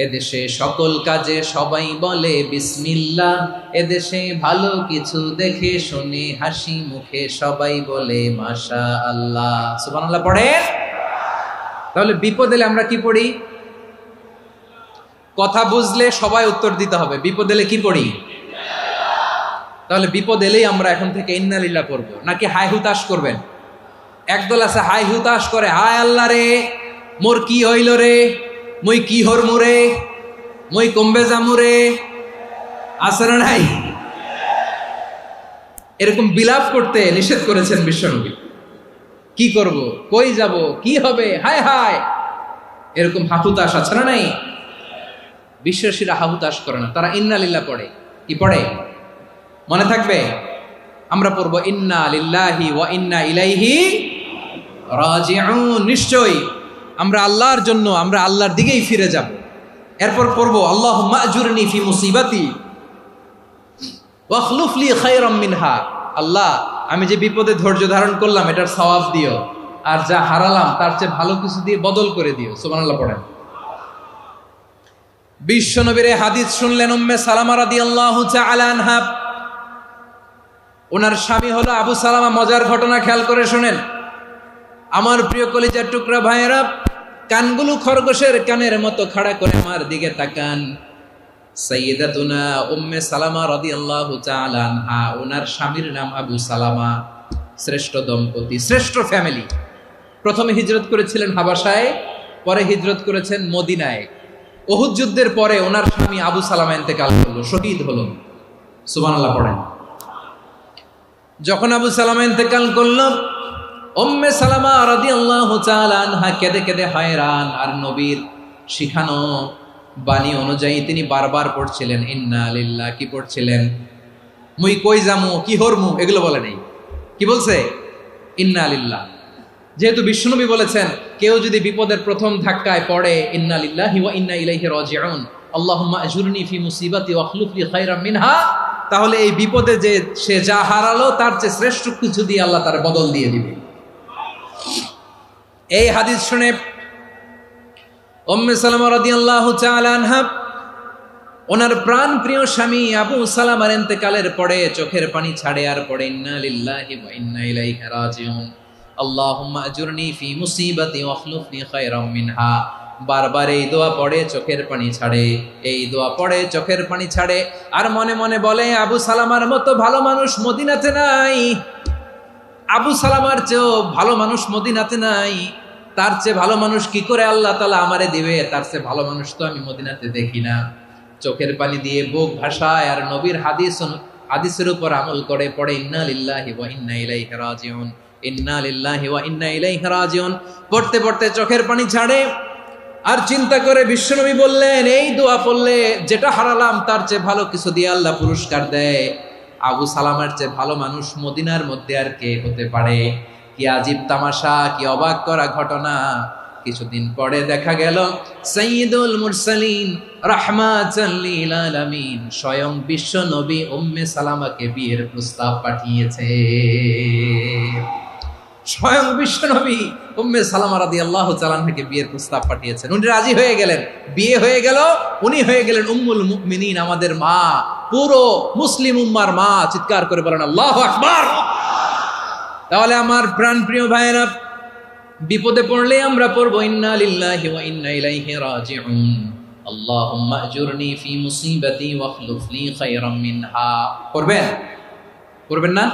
এদেশে সকল কাজে সবাই বলে বিসমিল্লাহ, এদেশে ভালো কিছু দেখে শুনে হাসি মুখে সবাই বলে মাশা আল্লাহ। সুবহানাল্লাহ পড়েন। তাহলে বিপদ এলে আমরা কি পড়ি? কথা বুঝলে সবাই উত্তর দিতে হবে, বিপদ এলে কি পড়ি? তাহলে বিপদ এলেই আমরা এখন থেকে ইন্না লিল্লাহ পড়বো, নাকি হাই হুতাশ করবেন? একদল আছে হাই হুতাশ করে, হায় আল্লাহ রে মোর কি হইল রে, মই কি হরমু রে, মই কমবে জামু রে, আছে না নাই? এরকম বিলাপ করতে নিষেধ করেছেন বিশ্বনবী। কি করব, কই যাব, কি হবে, হায় হায়, এরকম হাহুতাশ আছে না নাই? বিশ্বাসীরা হাহুতাশ করে না, তারা ইন্না লিল্লাহ পড়ে। কি পড়ে মনে থাকবে? আমরা পড়বো ইন্না লিল্লাহি ওয়া ইন্না ইলাইহি রাজিউন। নিশ্চয়ই আমরা আল্লাহর জন্য, আমরা আল্লাহর দিকেই ফিরে যাব। এরপর পড়বো আল্লাহুম্মা আজুরনি ফি মুসিবাতি ওয়াখলুফ লি খায়রাম মিনহা। আল্লাহ, আমি যে বিপদে ধৈর্য ধারণ করলাম এটার সওয়াব দিও, আর যা হারালাম তার চেয়ে ভালো কিছু দিয়ে বদল করে দিও। সুবহানাল্লাহ পড়েন। বিশ্বনবীর হাদিস শুনলেন উম্মে সালামা রাদিয়াল্লাহু তাআলা আনহা। ওনার স্বামী হলো আবু সালামা। মজার ঘটনা খেয়াল করে শুনেন আমার প্রিয় কলিজার টুকরা ভাইয়েরা। কানগুলো খরগোশের কানের মতো খাড়া করে আমার দিকে তাকান। সাইয়্যিদাতুনা উম্মে সালামা রাদিয়াল্লাহু তাআলা আনহা, ওনার স্বামীর নাম আবু সালামা। শ্রেষ্ঠ দম্পতি, শ্রেষ্ঠ ফ্যামিলি। প্রথমে হিজরত করেছিলেন হাবাসায়, পরে হিজরত করেছেন মদিনায়। উহুদ যুদ্ধের পরে ওনার স্বামী আবু সালামা ইন্তেকাল করলো, শহীদ হলো। সুবহানাল্লাহ পড়েন। যখন আবু সালামা ইন্তেকাল করল, উম্মে সালামা রাদিয়াল্লাহু তাআলা আনহা কেঁদে কেঁদে হয়রান। আর নবীর শিখানো বাণী অনুযায়ী তিনি বারবার পড়ছিলেন ইন্না লিল্লাহ। কি পড়ছিলেন? মুই কই যামু, কি হরমু, এগুলো বলে নেই। কি বলছে? ইন্না লিল্লাহ। যেহেতু বিশ্বনবী বলেছেন কেউ যদি বিপদের প্রথম ধাক্কায় পড়ে ইন্না লিল্লাহি ওয়া ইন্না ইলাইহি রাজিউন, আল্লাহুম্মা আজুরনি ফি মুসিবাতি ওয়া আখলুফ লি খায়রাম মিনহা, তাহলে এই বিপদে যে সে যা হারালো তার চেয়ে শ্রেষ্ঠ কিছু দিয়ে আল্লাহ তার বদল দিয়ে দিবে। এই হাদিস শুনে উম্মে সালামা রাদিয়াল্লাহু তাআলা আনহা ওনার প্রাণ প্রিয় স্বামী আবু সালামার ইন্তেকালের পরে চোখের পানি ছাড়ে আর পড়ে ইন্না লিল্লাহি ওয়া ইন্না ইলাইহি রাজিউন, আল্লাহুম্মা আজুরনি ফি মুসিবাতি ওয়া আখলুফনি খায়রাম মিনহা। বারবার এই দোয়া পড়ে চোখের পানি ছাড়ে, এই দোয়া পড়ে চোখের পানি ছাড়ে, আর মনে মনে বলে আবু সালামার মতো ভালো মানুষ মদিনাতে নাই, আবু সালামার চেয়েও ভালো মানুষ মদিনাতে নাই, তার চেয়ে ভালো মানুষ কি করে আল্লাহ তাআলা আমারে দিবে, তার চেয়ে ভালো মানুষ তো আমি মদিনাতে দেখি না। চোখের পানি দিয়ে বুক ভাসায় আর নবীর হাদিসের উপর আমল করে পড়ে ইন্না লিল্লাহি ওয়া ইন্না ইলাইহি রাজিউন, ইন্না লিল্লাহি ওয়া ইন্না ইলাইহি রাজিউন। পড়তে পড়তে চোখের পানি ছাড়ে আর চিন্তা করে বিশ্বনবী বললেন এই দোয়া পড়লে যেটা হারালাম তার চেয়ে ভালো কিছু দিয়ে আল্লাহ পুরস্কার দেয়। আবু সালামার চেয়ে ভালো মানুষ মদিনার মধ্যে আর কে হতে পারে? কি আজীব তামাশা, কি অবাক করা ঘটনা। কিছুদিন পরে দেখা গেল সাইয়্যিদুল মুরসালিন রাহমাতাল লিল আলামিন স্বয়ং বিশ্ব নবী উম্মে সালামাকে বিয়ের প্রস্তাব পাঠিয়েছে। স্বয়ং বিশ্ব নবী উম্মে সালামা রাদিয়াল্লাহু তাআলা আনহাকে বিয়ের প্রস্তাব পাঠিয়েছেন। উনি রাজি হয়ে গেলেন, বিয়ে হয়ে গেল, উনি হয়ে গেলেন উম্মুল মুমিনিন, আমাদের মা, পুরো মুসলিম উম্মার মা। চিৎকার করে বলেন আল্লাহু আকবার। তাহলে আমার প্রাণপ্রিয় ভাইয়েরা, বিপদে পড়লে আমরা পড়বো ইন্না লিল্লাহি ওয়া ইন্না ইলাইহি রাজিউন, আল্লাহুম্মা আজুরনি ফি মুসিবাতি ওয়া আখলুফ লি খায়রাম মিনহা। পড়বেন? পড়বেন না?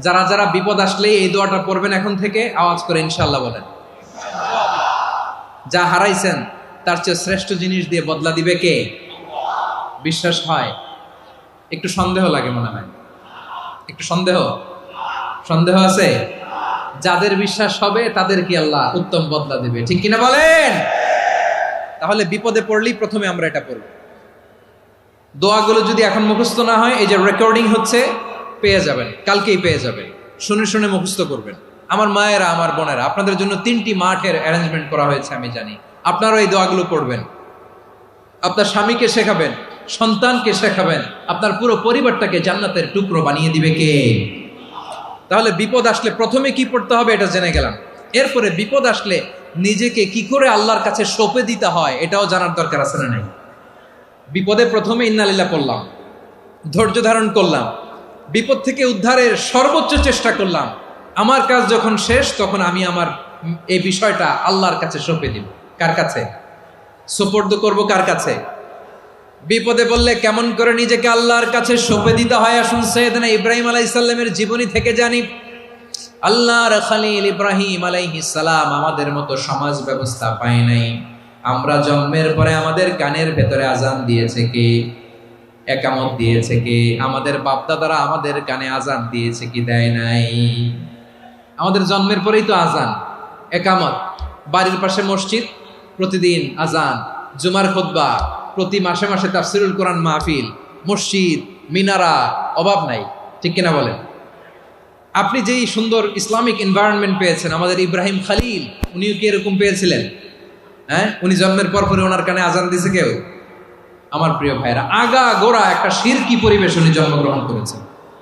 যারা যারা বিপদ আসলে এই দোয়াটা পড়বেন এখন থেকে আওয়াজ করে ইনশাআল্লাহ বলেন। যা হারাইছেন তার চেয়ে শ্রেষ্ঠ জিনিস দিয়ে বদলা দিবে কে? বিশ্বাস হয়? একটু সন্দেহ লাগে মনে হয়, একটু সন্দেহ আছে? যাদের বিশ্বাস হবে তাদের কি আল্লাহ উত্তম বদলা দিবে, ঠিক কিনা বলেন? তাহলে বিপদে পড়লেই প্রথমে আমরা এটা পড়ব। দোয়াগুলো যদি এখন মুখস্থ না হয়, এই যে রেকর্ডিং হচ্ছে, পেয়ে যাবেন, কালকেই পেয়ে যাবেন। শুনে শুনে মুখস্থ করবেন। আমার মায়েরা, আমার বোনেরা, আপনাদের জন্য 3টি মাঠের অ্যারেঞ্জমেন্ট করা হয়েছে, আমি জানি। আপনারাও এই দোয়াগুলো পড়বেন, আপনার স্বামীকে শেখাবেন, সন্তানকে শেখাবেন, আপনার পুরো পরিবারটাকে জান্নাতের টুকরো বানিয়ে দিবে কে? তাহলে বিপদ আসলে প্রথমে কি পড়তে হবে এটা জেনে গেলাম। এরপরে বিপদ আসলে নিজেকে কি করে আল্লাহর কাছে সঁপে দিতে হয় এটাও জানার দরকার আছে না নাই? বিপদে প্রথমে ইন্না লিল্লাহ পড়লাম, ধৈর্য ধারণ করলাম, বিপদ থেকে উদ্ধারের সর্বোচ্চ চেষ্টা করলাম। আমার কাজ যখন শেষ তখন আমি আমার এই বিষয়টা আল্লাহর কাছে সঁপে দিব। কার কাছে সুপর্দ করব? কার কাছে? বিপদে বললে কেমন করে নিজেকে আল্লাহর কাছে সঁপে দিতে হয় আসুন সাইয়েদনা ইব্রাহিম আলাইহিস সালামের জীবনী থেকে জানি। আল্লাহর খলিল ইব্রাহিম আলাইহিস সালাম আমাদের মতো সমাজ ব্যবস্থা পায় নাই। আমরা জন্মের পরে আমাদের কানের ভেতরে আজান দিয়েছে কে? একামত দিয়েছে কে? আমাদের বাপদাদারা আমাদের কানে আজান দিয়েছে কি? দেয় নাই। আমাদের জন্মের পরেই তো আজান, একামত, বাড়ির পাশে মসজিদ, প্রতিদিন আজান, জুমার খুতবা, প্রতি মাসে মাসে তাফসিরুল কোরআন মাহফিল, মসজিদ, মিনারা, অভাব নাই, ঠিক কিনা বলেন? আপনি যেই সুন্দর ইসলামিক এনভায়রনমেন্ট পেয়েছেন, আমাদের ইব্রাহিম খলিল উনিও কি এরকম পেয়েছিলেন? হ্যাঁ, উনি জন্মের পর পরে ওনার কানে আজান দিয়েছে কেউ? আমার প্রিয় ভাইরা, আগা গোড়া একটা শিরকি পরিবেশ উনি জন্মগ্রহণ করেছেন।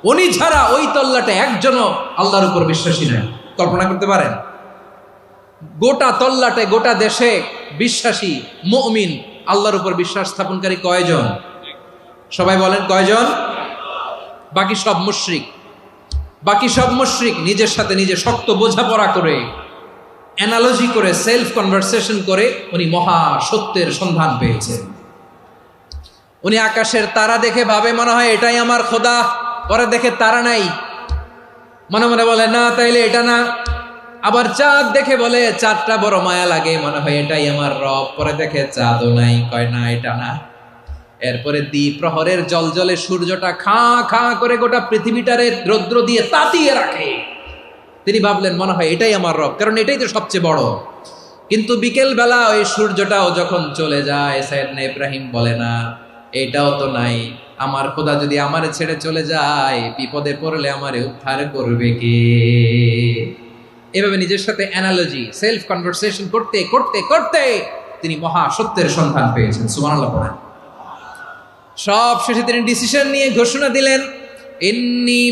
উনি ছাড়া ওই তল্লাটে একজনও আল্লাহর উপর বিশ্বাসী নয়। কল্পনা করতে পারেন? গোটা তল্লাটে, গোটা দেশে বিশ্বাসী মুমিন, আল্লাহর উপর বিশ্বাস স্থাপনকারী কয়জন? সবাই বলেন কয়জন? বাকি সব মুশরিক। বাকি সব মুশরিক নিজের সাথে নিজে শক্ত বোঝাপড়া করে, অ্যানালজি করে, সেলফ কনভারসেশন করে উনি মহা সত্যের সন্ধান পেয়েছেন। উনি আকাশের তারা দেখে ভাবে মনে হয় এটাই আমার খোদা, পরে দেখে তারা নাই, মনে মনে বলে না তাইলে এটা না। আবার চাঁদ দেখে বলে চাঁদটা বড় মায়া লাগে, মনে হয় এটাই আমার রব, পরে দেখে চাঁদও নাই, কয় না এটা না। এরপরে দ্বিপ্রহরের জলজলে সূর্যটা খা খা করে গোটা পৃথিবীটারে রৌদ্র দিয়ে তাতিয়ে রাখে। তিনি ভাবলেন মনে হয় এটাই আমার রব, কারণ এটাই তো সবচেয়ে বড়। কিন্তু বিকেল বেলা ওই সূর্যটাও যখন চলে যায়, সাইয়েদনা ইব্রাহিম বলে না এটাও তো নাই, আমার খোদা যদি আমারে ছেড়ে চলে যায়, বিপদে পড়লে আমারে উদ্ধার করবে কে? এভাবে নিজের সাথে অ্যানালজি, সেলফ কনভারসেশন করতে করতে করতে তিনি মহা সত্যের সন্ধান পেয়েছেন। সুবহানাল্লাহ পড়েন। সব শেষে তিনি ডিসিশন নিয়ে ঘোষণা দিলেন, ইন্নী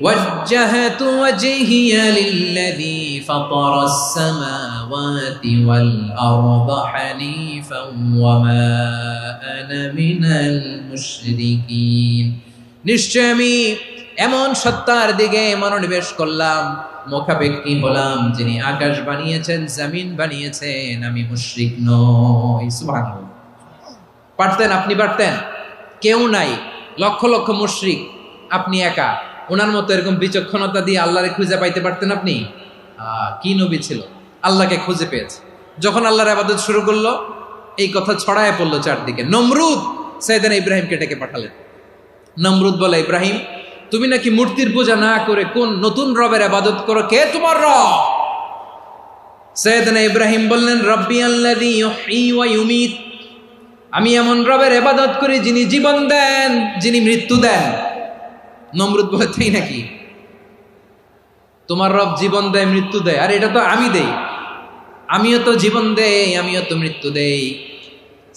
ওয়াজ্জাহতু ওয়াজহিয়া লিল্লাযী ফাতারাস সামাওয়াতি ওয়াল আরদা হানিফান ওয়া মা আনা মিনাল মুশরিকিন। নিশ্চয় আমি এমন সত্তার দিকে মনোনিবেশ করলাম, মুখাপেক্ষী হলাম, যিনি আকাশ বানিয়েছেন, জমিন বানিয়েছেন, আমি মুশরিক নই। সুবহানাল্লাহ। পারতেন, আপনি পারতেন? কেউ নাই, লক্ষ লক্ষ মুশরিক, আপনি একা। ওনার মতো এরকম বিচক্ষণতা দিয়ে আল্লাহরে খুঁজে পাইতে পারতেন আপনি? কি নবী ছিল, আল্লাহকে খুঁজে পেয়েছে। যখন আল্লাহর ইবাদত শুরু করলো, এই কথা ছড়ায় পড়লো চারদিকে। নমরুদ সাইয়েদনা ইব্রাহিমকে ডেকে পাঠালেন। নমরুদ বলে, ইব্রাহিম তুমি নাকি মূর্তির পূজা না করে কোন নতুন রবের ইবাদত করো, কে তোমার রব? সাইয়েদনা ইব্রাহিম বললেন, রব্বি আল্লাযী ইউহয়ী ওয়া ইউমীত, আমি এমন রবের ইবাদত করি যিনি জীবন দেন, যিনি মৃত্যু দেন। নমরুদ বলে, তাই নাকি? তোমার রব জীবন দেয়, মৃত্যু দেয়, আর এটা তো আমি দেই। আমিও তো জীবন দেই, আমিও তো মৃত্যু দেই।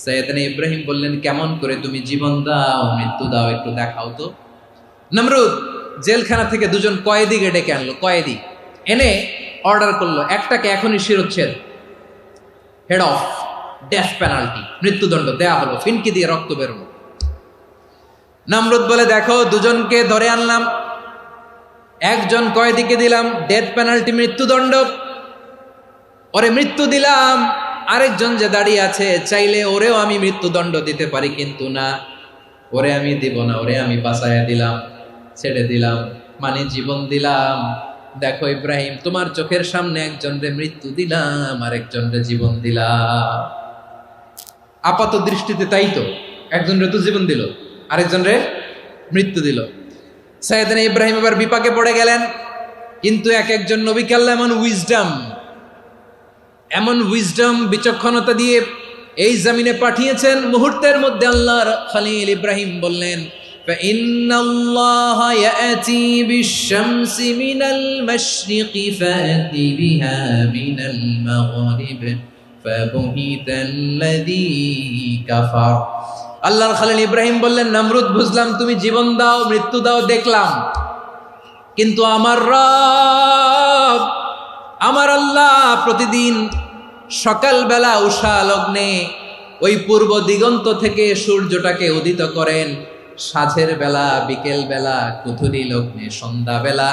সাইয়েদনা ইব্রাহিম বললেন, কেমন করে তুমি জীবন দাও, মৃত্যু দাও, একটু দেখাও তো। নমরুদ জেলখানা থেকে দুজন কয়েদিকে ডেকে আনলো। কয়েদি এনে অর্ডার করলো, একটাকে এখনই শিরোচ্ছেদ, হেড অফ, ডেথ পেনাল্টি, মৃত্যুদণ্ড দেয়া হলো, ফিনকি দিয়ে রক্ত বেরোলো। নমরুদ বলে, দেখো দুজনকে ধরে আনলাম, একজন কয়েদিকে দিলাম ডেথ পেনাল্টি, মৃত্যুদণ্ড, ওরে মৃত্যু দিলাম। আরেকজন যে দাঁড়িয়ে আছে, চাইলে ওরেও আমি মৃত্যুদণ্ড দিতে পারি, কিন্তু না, ওরে আমি দিব না, ওরে আমি বাঁচাইয়া দিলাম, ছেড়ে দিলাম, মানে জীবন দিলাম। দেখো ইব্রাহিম, তোমার চোখের সামনে একজনরে মৃত্যু দিলাম, আরেকজনরে জীবন দিলাম। আপাত দৃষ্টিতে তাই তো, একজনরে তো জীবন দিল, আরেকজনরে মৃত্যু দিল। সাইয়েদনা ইব্রাহিম এবার বিপাকে পড়ে গেলেন। কিন্তু এক একজন নবীকে আল্লাহ এমন উইজডম বিচক্ষণতা দিয়ে এই জমিনে পাঠিয়েছেন, মুহূর্তের মধ্যে আল্লাহর খলিল ইব্রাহিম বললেন, فإن الله يأتي بالشمس من المشرق فأت بها من المغرب فبهت الذي كفر। আল্লাহর খলিল ইব্রাহিম বললেন, নমরুদ বুঝলাম তুমি জীবন দাও, মৃত্যু দাও, দেখলাম, কিন্তু আমার রব, আমার আল্লাহ প্রতিদিন সকালবেলা উষা লগ্নে ওই পূর্ব দিগন্ত থেকে সূর্যটাকে উদিত করেন, সাঁঝের বেলা, বিকেল বেলা, কুথুরি লগ্নে, সন্ধ্যা বেলা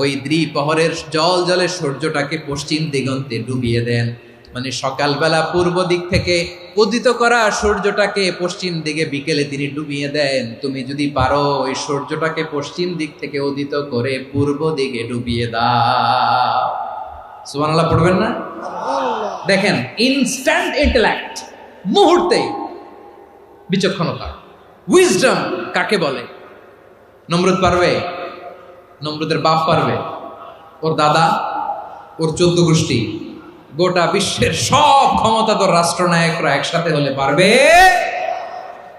ওই দ্বিপ্রহরের জল জলে সূর্যটাকে পশ্চিম দিগন্তে ডুবিয়ে দেন। মানে সকালবেলা পূর্ব দিক থেকে উদিত করা সূর্যটাকে পশ্চিম দিকে বিকেলে তিনি ডুবিয়ে দেন। তুমি যদি পারো ওই সূর্যটাকে পশ্চিম দিক থেকে উদিত করে পূর্ব দিকে ডুবিয়ে দাও। সুবহানাল্লাহ পড়বেন না? দেখেন, ইনস্ট্যান্ট ইন্টেলেক্ট, মুহূর্তে বিচক্ষণতা, উইজডম কাকে বলে? নমরুদ পারবে? নমরুদের বাপ পারবে? ওর দাদা, ওর 14 গোষ্ঠী, গোটা বিশ্বের সব ক্ষমতাধর রাষ্ট্রনায়করা একসাথে হলে পারবে?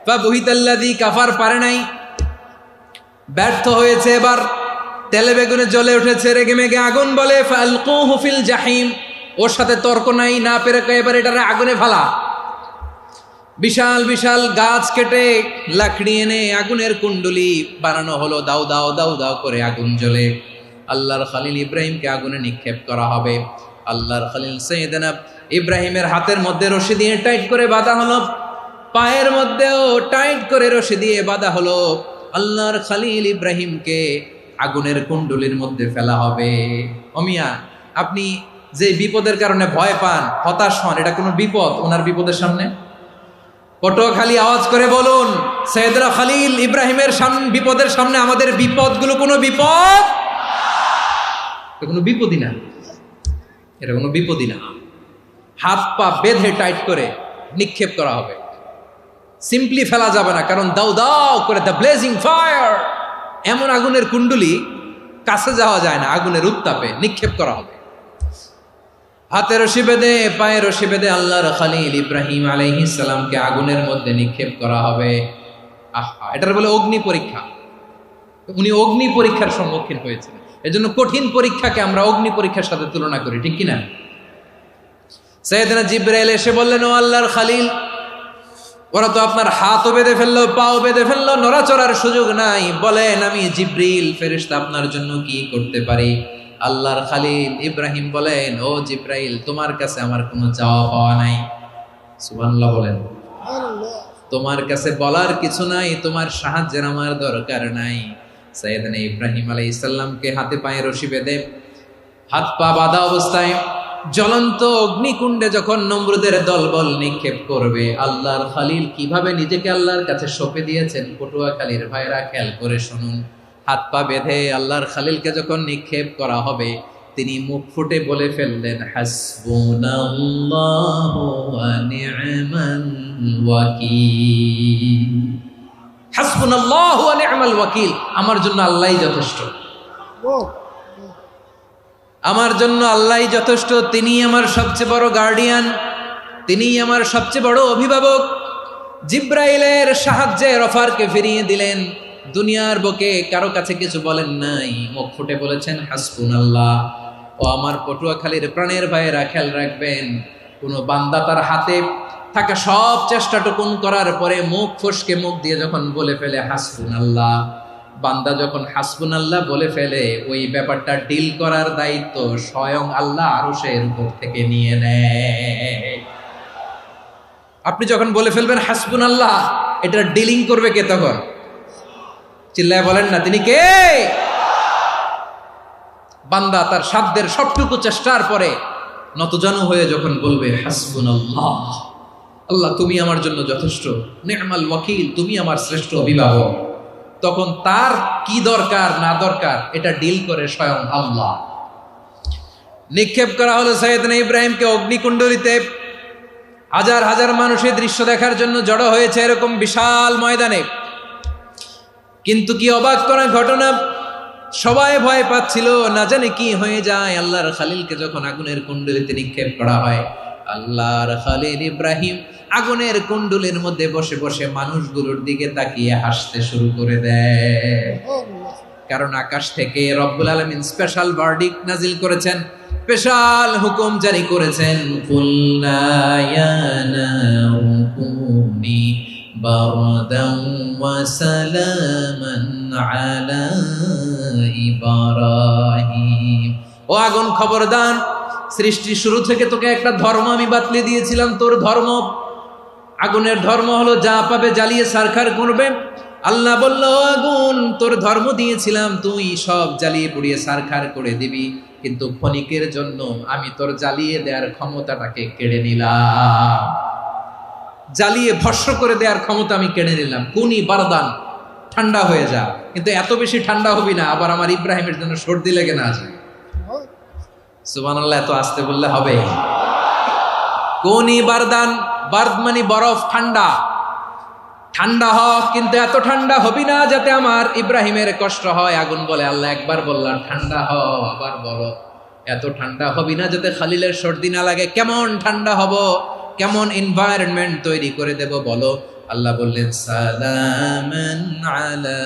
ফাবুহিতাল্লাযী কাফার, পারে নাই, ব্যর্থ হয়েছে। এবার তেলে বেগুনে জ্বলে উঠেছে, রেগে মেগে আগুন বলে, ফালকুহু ফিল জাহিম, ওর সাথে তর্ক নাই, না পেরে এবার এটারে আগুনে ফেলা। বিশাল বিশাল গাছ কেটে লাকড়ি এনে আগুনের কুণ্ডলি বানানো হলো, দাও দাও দাও দাও করে আগুন জ্বলে। আল্লাহর খলিল ইব্রাহিমকে আগুনে নিক্ষেপ করা হবে। আল্লাহর খলিল সাইয়েদনা ইব্রাহিমের হাতের মধ্যে রশি দিয়ে টাইট করে বাঁধা হলো, পায়ের মধ্যেও টাইট করে রশি দিয়ে বাঁধা হলো। আল্লাহর খলিল ইব্রাহিমকে আগুনের কুণ্ডলির মধ্যে ফেলা হবে। অমিয়া, আপনি যে বিপদের কারণে ভয় পান, হতাশ হন, এটা কোনো বিপদ ওনার বিপদের সামনে? পটুয়াখালী আওয়াজ করে বলুন, সাইয়েদনা খলিল ইব্রাহিমের বিপদের সামনে আমাদের বিপদগুলো কোনো বিপদ? এটা কোনো বিপদই না, এটা কোনো বিপদই না। হাত পা বেঁধে টাইট করে নিক্ষেপ করা হবে। সিম্পলি ফেলা যাবে না, কারণ দাও দাও করে দ্য ব্লেজিং ফায়ার, এমন আগুনের কুণ্ডুলি কাছে যাওয়া যায় না, আগুনের উত্তাপে নিক্ষেপ করা হবে। হাতে রশি বেঁধে পায়ে রশি বেঁধে আল্লাহর খলিল ইব্রাহিম আলাইহিস সালামকে আগুনের মধ্যে নিক্ষেপ করা হবে। আহা, এটার বলে অগ্নি পরীক্ষা। উনি অগ্নি পরীক্ষার সম্মুখীন হয়েছিলেন। এজন্য কঠিন পরীক্ষাকে আমরা অগ্নি পরীক্ষার সাথে তুলনা করি, ঠিক কিনা? সাইয়েদনা জিবরাইল এসে বললেন, ও আল্লাহর খলিল, ওরা তো আপনার হাতও বেঁধে ফেললো, পাও বেঁধে ফেললো, নড়াচড়ার সুযোগ নাই, বলেন আমি জিবরিল ফেরেশতা আপনার জন্য কি করতে পারি? আল্লাহর খলিল ইব্রাহিম বলেন, ও জিবরাইল, তোমার কাছে আমার কোনো চাওয়া পাওয়া নাই। সুবহানাল্লাহ বলেন। তোমার কাছে বলার কিছু নাই, তোমার সাহায্যের আমার দরকার নাই। সাইয়েদনা ইব্রাহিম আলাইহিস সালামকে হাতে পায়ে রশি বেঁধে হাত পা বাঁধা অবস্থায় জ্বলন্ত অগ্নিকুণ্ডে যখন নমরুদের দলবল নিক্ষেপ করবে, আল্লাহর খলিল কিভাবে নিজেকে আল্লাহর কাছে সঁপে দিয়েছেন, পটুয়াখালীর ভাইরা খেয়াল করে শুনুন। হাত পা বেঁধে আল্লাহর খলিলকে যখন নিক্ষেপ করা হবে, তিনি মুখ ফুটে বলে ফেললেন, হাসবুনাল্লাহু ওয়া নি'মাল ওয়াকিল। হাসবুনাল্লাহু ওয়া নি'মাল ওয়াকিল, আমার জন্য আল্লাহই যথেষ্ট, আমার জন্য আল্লাহই যথেষ্ট। তিনি আমার সবচেয়ে বড় গার্ডিয়ান, তিনি আমার সবচেয়ে বড় অভিভাবক। জিব্রাইলের সাহায্যের অফারকে ফিরিয়ে দিলেন, দুনিয়ার বুকে কারো কাছে কিছু বলেন নাই, মুখ ফুটে বলেছেন হাসবুনাল্লাহ। ও আমার পটুয়াখালীর প্রাণের ভাইয়েরা, খেয়াল রাখবেন, কোনো বান্দা তার হাতে থাকা সব চেষ্টাটুকুন করার পরে মুখ ফসকে মুখ দিয়ে যখন বলে ফেলে হাসবুনাল্লাহ, বান্দা যখন হাসবুনাল্লাহ বলে ফেলে, ওই ব্যাপারটা ডিল করার দায়িত্ব স্বয়ং আল্লাহ আরশের উপর থেকে নিয়ে নেয়। আপনি যখন বলে ফেলবেন হাসবুনাল্লাহ, এটা ডিলিং করবে কে তখন? চিল্লায় বলেন না, তিনি কে? বান্দা তার সাধ্যের সবটুকু চেষ্টার পরে নতজানু হয়ে যখন বলবে হাসবুনাল্লাহ, আল্লাহ তুমি আমার জন্য যথেষ্ট, নি'মাল ওয়াকিল, তুমি আমার শ্রেষ্ঠ অভিভাবক, তখন তার কি দরকার না দরকার এটা ডিল করে স্বয়ং আল্লাহ। নিক্ষেপ করা হলো সাইয়েদনা ইব্রাহিমকে অগ্নিকুণ্ডলিতে। হাজার হাজার মানুষের দৃশ্য দেখার জন্য জড়ো হয়েছে এরকম বিশাল ময়দানে। কিন্তু কি অবাক করা ঘটনা, সবাই ভয় পাচ্ছিল, না জানে কি হয়ে যায়। আল্লাহর খলিলকে যখন আগুনের কুণ্ডলিতে নিক্ষেপ করা হয়, আল্লাহর খলিল ইব্রাহিম আগুনের কুণ্ডলের মধ্যে বসে বসে মানুষগুলোর দিকে তাকিয়ে হাসতে শুরু করে দেয়। কারণ আকাশ থেকে রব্বুল আলামিন স্পেশাল ভার্ডিক্ট নাজিল করেছেন, স্পেশাল হুকুম জারি করেছেন, কুলনা ইয়া নারু কুনি বারদান ওয়া সালামান আলা ইব্রাহিম। ও আগুন, খবরদার, সৃষ্টির শুরু থেকে তোকে একটা ধর্ম আমি বাতলে দিয়েছিলাম, তোর ধর্ম, আগুনের ধর্ম হলো যা পাবে জ্বালিয়ে সারখার করবে। আল্লাহ বলল, আগুন, তোর ধর্ম দিয়েছিলাম, তুই সব জ্বালিয়ে পুড়িয়ে সারখার করে দিবি, কিন্তু ক্ষণিকের জন্য আমি তোর জ্বালিয়ে দেওয়ার ক্ষমতাটাকে কেড়ে নিলাম, জ্বালিয়ে ভস্ম করে দেওয়ার ক্ষমতা আমি কেড়ে নিলাম। কুনি বারদান, ঠান্ডা হয়ে যা। কিন্তু এত বেশি ঠান্ডা হবি না আবার আমার ইব্রাহিমের জন্য সর্দি লেগে না যায়। সুবহানাল্লাহ, এত আসতে বললে হবে? কুনি বারদান, বার্দ মানে বরফ, ঠান্ডা, ঠান্ডা হ, কিন্তু এত ঠান্ডা হবি না যাতে আমার ইব্রাহিমের কষ্ট হয়। আগুন বলে, আল্লাহ একবার বললাম ঠান্ডা হ, আবার বলো এত ঠান্ডা হবি না যাতে খালিলের সর্দি না লাগে। কেমন ঠান্ডা হব, কেমন এনভায়রনমেন্ট তৈরি করে দেব বলো? আল্লাহ বললেন, সালামান আলা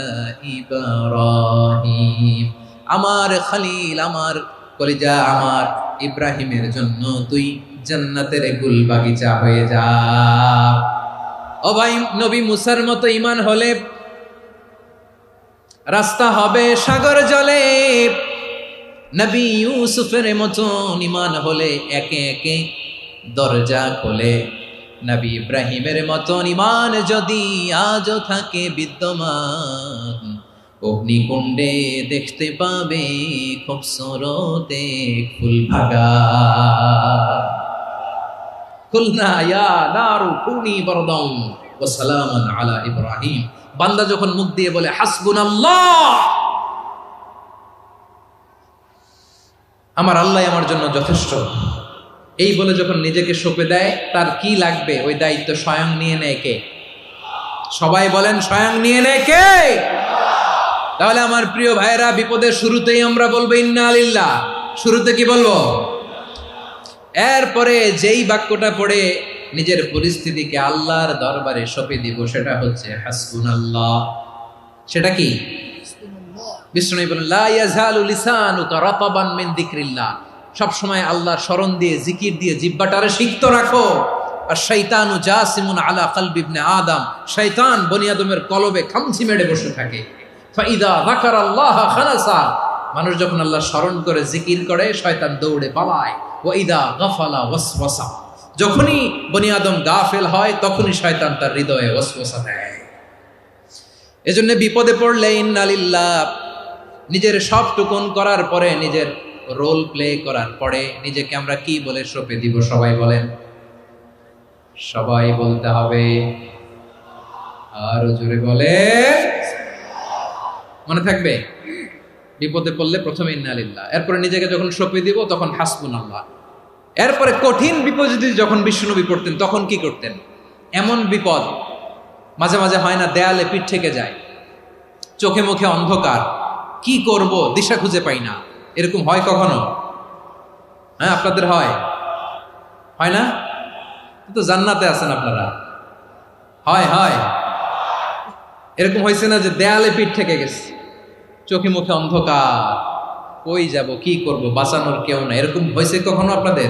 ইব্রাহিম, আমার খলিল, আমার কলিজা, আমার ইব্রাহিমের জন্য তুই জান্নাতের গুল বাগিচা হয়ে যা। ও ভাই, নবী মুসার মতো ঈমান হলে রাস্তা হবে সাগর জলে, নবী ইউসুফের মতো ঈমান হলে একে একে দরজা খোলে। নবী ইব্রাহিমের মতো ঈমান যদি আজও থাকে বিদ্যমান, অগ্নিকুণ্ডে দেখতে পাবে খুবসুরত এক ফুল ভাগা। কুলনা ইয়া নারু কুনি বারদান ওয়া সালামান আলা ইব্রাহিম। বান্দা যখন মুখ দিয়ে বলে হাসবুনাল্লাহ, আমার আল্লাহ আমার জন্য যথেষ্ট, এই বলে যখন নিজেকে সঁপে দেয়, তার কি লাগবে ওই দায়িত্ব স্বয়ং নিয়ে নেয় কে? সবাই বলেন স্বয়ং নিয়ে নেয় কে? তাহলে আমার প্রিয় ভাইরা, বিপদের শুরুতেই আমরা বলবো ইন্না লিল্লাহ। শুরুতে কি বলবো? এরপরে যেই বাক্যটা পড়ে নিজের পরিস্থিতিকে আল্লাহর দরবারে সঁপে দিব, সেটা হচ্ছে হাসবুনাল্লাহ। সেটা কি? বিষ্ণু বলেন লা ইয়াজালু লিসানুকা রাতাবান মিন যিকরিল্লাহ। সব সময় আল্লাহর স্মরণ দিয়ে, জিকির দিয়ে জিহ্বাটারে সিক্ত রাখো। আর শয়তানু জাসিমুন আলা কলবি ইবনে আদম, শয়তান বনি আদমের কলবে খামচি মেরে বসে থাকে। ফাইদা যাকারাল্লাহ খানাসা, মানুষ যখন আল্লাহ স্মরণ করে জিকির করে শয়তান দৌড়ে পালায়। ওয়াইদা গাফালা ওয়াসওয়াসা, যখনই বনি আদম গাফেল হয় তখনই শয়তান তার হৃদয়ে ওয়াসওয়াসা দেয়। এজন্য বিপদে পড়লে ইন্না লিল্লাহ, নিজের সব টুকুন করার পরে, নিজের রোল প্লে করার পরে নিজেকে আমরা কি বলে সঁপে দিব? সবাই বলেন, সবাই বলতে হবে। আরো জোরে বলে, মনে থাকবে? বিপদে পড়লে প্রথমে ইন্না লিল্লাহ, এরপরে নিজেকে যখন সঁপে দিব তখন হাসবুনাল্লাহ। এরপরে কঠিন বিপদ যদি যখন বিশ্বনবী পড়তেন তখন কি করতেন? এমন বিপদ মাঝে মাঝে হয় না, দেয়ালে পিঠ থেকে যায়, চোখে মুখে অন্ধকার, কি করব দিশা খুঁজে পাই না, এরকম হয় কখনো? হ্যাঁ, আপনাদের হয়? হয় না? তো জান্নাতে আছেন আপনারা। হয় হয় এরকম হয়েছে না যে দেয়ালে পিঠ থেকে গেছে, চোখে মুখে অন্ধকার, কই যাব, কি করব, বাঁচানোর কেউ না, এরকম হয়েছে কখনো আপনাদের?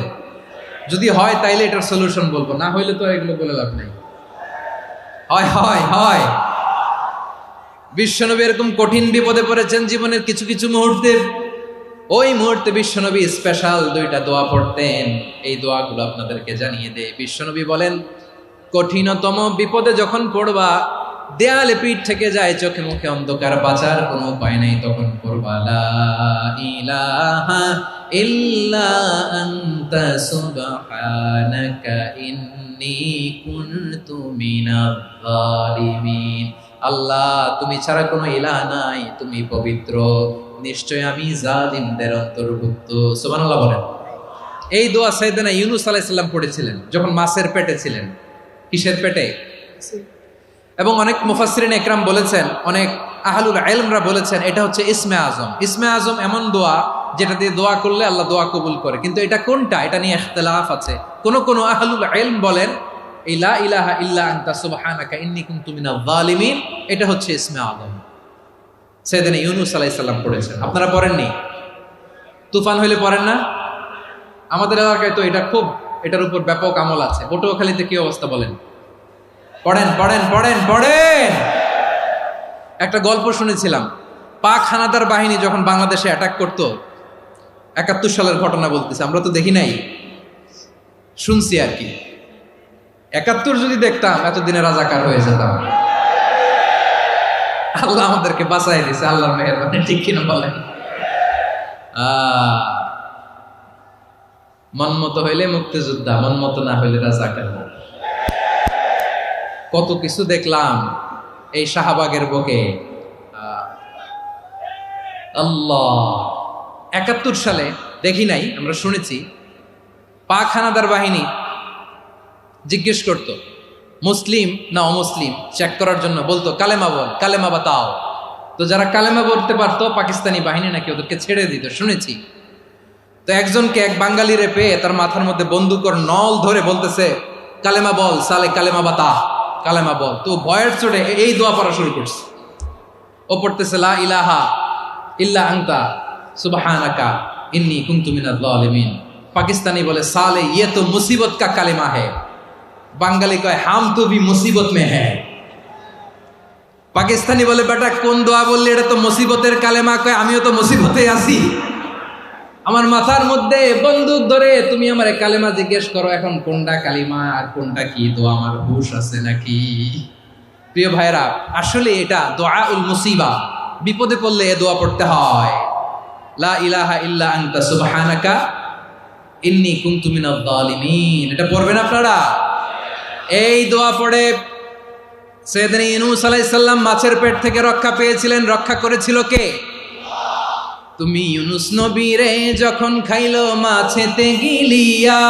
যদি হয় তাইলে এটার সলিউশন বলবো, না হইলে তো এগুলো বলে লাভ নাই। হয় হয় হয় বিশ্বনবী এরকম কঠিন বিপদে পড়েছেন জীবনের কিছু কিছু মুহূর্তে। ওই মুহূর্তে বিশ্বনবী স্পেশাল 2টা দোয়া পড়তেন। এই দোয়াগুলো আপনাদেরকে জানিয়ে দেয়। বিশ্বনবী বলেন, কঠিনতম বিপদে যখন পড়বা, দেয়ালে পিঠ থেকে যায়, চোখে মুখে অন্ধকার, বাঁচার কোনো উপায় নাই, তখন পড়বা লা ইলাহা ইল্লা আনতা সুবহানাকা ইন্নী কুনতু মিনাজ জালিমিন। আল্লাহ, তুমি ছাড়া কোনো ইলাহ নাই, তুমি পবিত্র, নিশ্চয় আমি জালিমদের অন্তর্ভুক্ত। সুবহানাল্লাহ বলেন। এই দোয়া সাইয়েদনা ইউনূস আলাইহিস সালাম পড়েছিলেন যখন মাছের পেটে ছিলেন। কিসের পেটে? এবং অনেক মুফাসসিরিন একরাম বলেছেন, অনেক আহলুল ইলমরা বলেছেন, এটা হচ্ছে ইসমে আজম। ইসমে আজম এমন দোয়া যেটা দিয়ে দোয়া করলে আল্লাহ দোয়া কবুল করে, কিন্তু এটা কোনটা, এটা নিয়ে ইখতিলাফ আছে। কোন আহলুল ইলম বলেন লা ইলাহা ইল্লা আনতা সুবহানাকা ইন্নী কুনতু মিনাজ জালিমিন, এটা হচ্ছে ইসমে আজম। সাইয়েদনা ইউনূস আলাইহিস সালাম পড়েছেন। আপনারা পড়েননি? তুফান হইলে পড়েন না? আমাদের এলাকায় তো এটা খুব, এটার উপর ব্যাপক আমল আছে। পটুয়াখালীতে কি অবস্থা বলেন? পড়েন পড়েন পড়েন পড়েন। একটা গল্প শুনেছিলাম, পাক হানাদার বাহিনী যখন বাংলাদেশে অ্যাটাক করতো, 71 সালের ঘটনা বলতেছে, আমরা তো দেখি নাই, শুনছি আর কি। 71 যদি দেখতাম এতদিনে রাজাকার হয়ে যেতাম। আল্লাহ আমাদেরকে বাঁচাই দিছে, আল্লাহর মেহেরবানি, ঠিক কিনা বলেন? মন মতো হইলে মুক্তিযোদ্ধা, মন মতো না হইলে রাজাকার। কত কিছু দেখলাম এই শাহবাগের বুকে। আল্লাহ, 71 সালে দেখি নাই, আমরা শুনেছি, পাক হানাদার বাহিনী জিজ্ঞেস করতো মুসলিম না অমুসলিম চেক করার জন্য, বলতো কালেমা বল, কালেমা বাতাও। তো যারা কালেমা বলতে পারতো পাকিস্তানি বাহিনী নাকি ওদেরকে ছেড়ে দিত, শুনেছি। তো একজনকে, এক বাঙালিরে পেয়ে তার মাথার মধ্যে বন্দুকর নল ধরে বলতেছে কালেমা বল সালে, কালেমা বাতা, কালেমা বল। তো ভয়ের চোটে এই দোয়া পড়া শুরু করছে। ও পড়তেছে লা ইলাহা ইল্লা আনতা সুবহানাকা ইন্নী কুনতু মিনাজ জালিমিন। পাকিস্তানি বলে সালে ইয়ে তো মুসিবত কা কালেমা হ্যায়। বাঙালি কয় হাম তো ভি মুসিবত মে হ্যায়। পাকিস্তানি বলে বেটা কোন দোয়া বললি, এটা তো মুসিবতের কালেমা। কয় আমিও তো মুসিবতে আছি, আমার মাথার মধ্যে বন্দুক ধরে তুমি আমার কালেমা জিজ্ঞেস করো, এখন কোনটা কালিমা আর কোনটা কি দোয়া, আমার হুশ আছে নাকি? প্রিয় ভাইরা, আসলে এটা দোয়াউল মুসিবা, বিপদে পড়লে এ দোয়া পড়তে হয়। লা ইলাহা ইল্লা আনতা সুবহানাকা ইন্নী কুনতু মিনাজ জালিমিন, এটা পড়বেন আপনারা। এই দোয়া পড়ে সাইয়েদনা ইউনূস আলাইহিস সালাম মাছের পেট থেকে রক্ষা পেয়েছিলেন। রক্ষা করেছিল কে? তুমি ইউনূস নবী রে যখন খাইলো মাছেতে গিলিয়া,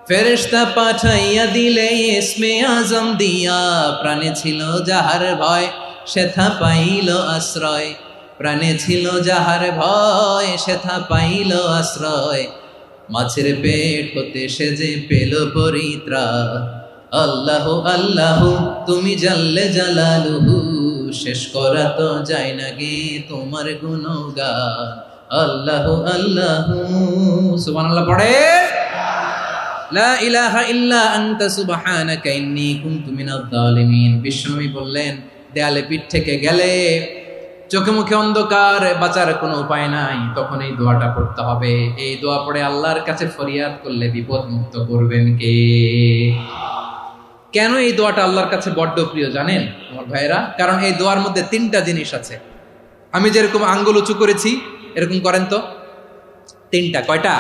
ফেরেশতা পাঠাইয়া দিলে ইসমে আজম দিয়া, প্রাণে ছিল যাহার ভয় সেথা পাইল আশ্রয়। প্রাণে ছিল যাহার ভয় সেথা পাইল আশ্রয়। মাছের পেট হতে সে যে পেল পরিত্রাণ। আল্লাহ আল্লাহ তুমি জাল্লে জালালুহু, শেষ করা তো যায় না গে তোমার গুণগান। আল্লাহ আল্লাহ, সুবহানাল্লাহ পড়ে। লা ইলাহা ইল্লা আনতা সুবহানাকা ইন্নী কুনতু মিনাজ জালিমিন। বিশ্বনবী বললেন, দেয়ালে পিঠ থেকে গেলে, চোখে মুখে অন্ধকার, বাঁচার কোনো উপায় নাই, তখন এই দোয়াটা পড়তে হবে। এই দোয়া পড়ে আল্লাহর কাছে ফরিয়াদ করলে বিপদ মুক্ত করবেন কে? কেন এই দোয়াটা আল্লাহর কাছে বড্ড প্রিয় জানেন আমার ভাইয়েরা? কারণ এই দোয়ার মধ্যে তিনটা জিনিস আছে। আমি যেরকম আঙ্গুল উঁচু করেছি এরকম করেন তো। তিনটা। কয়টা?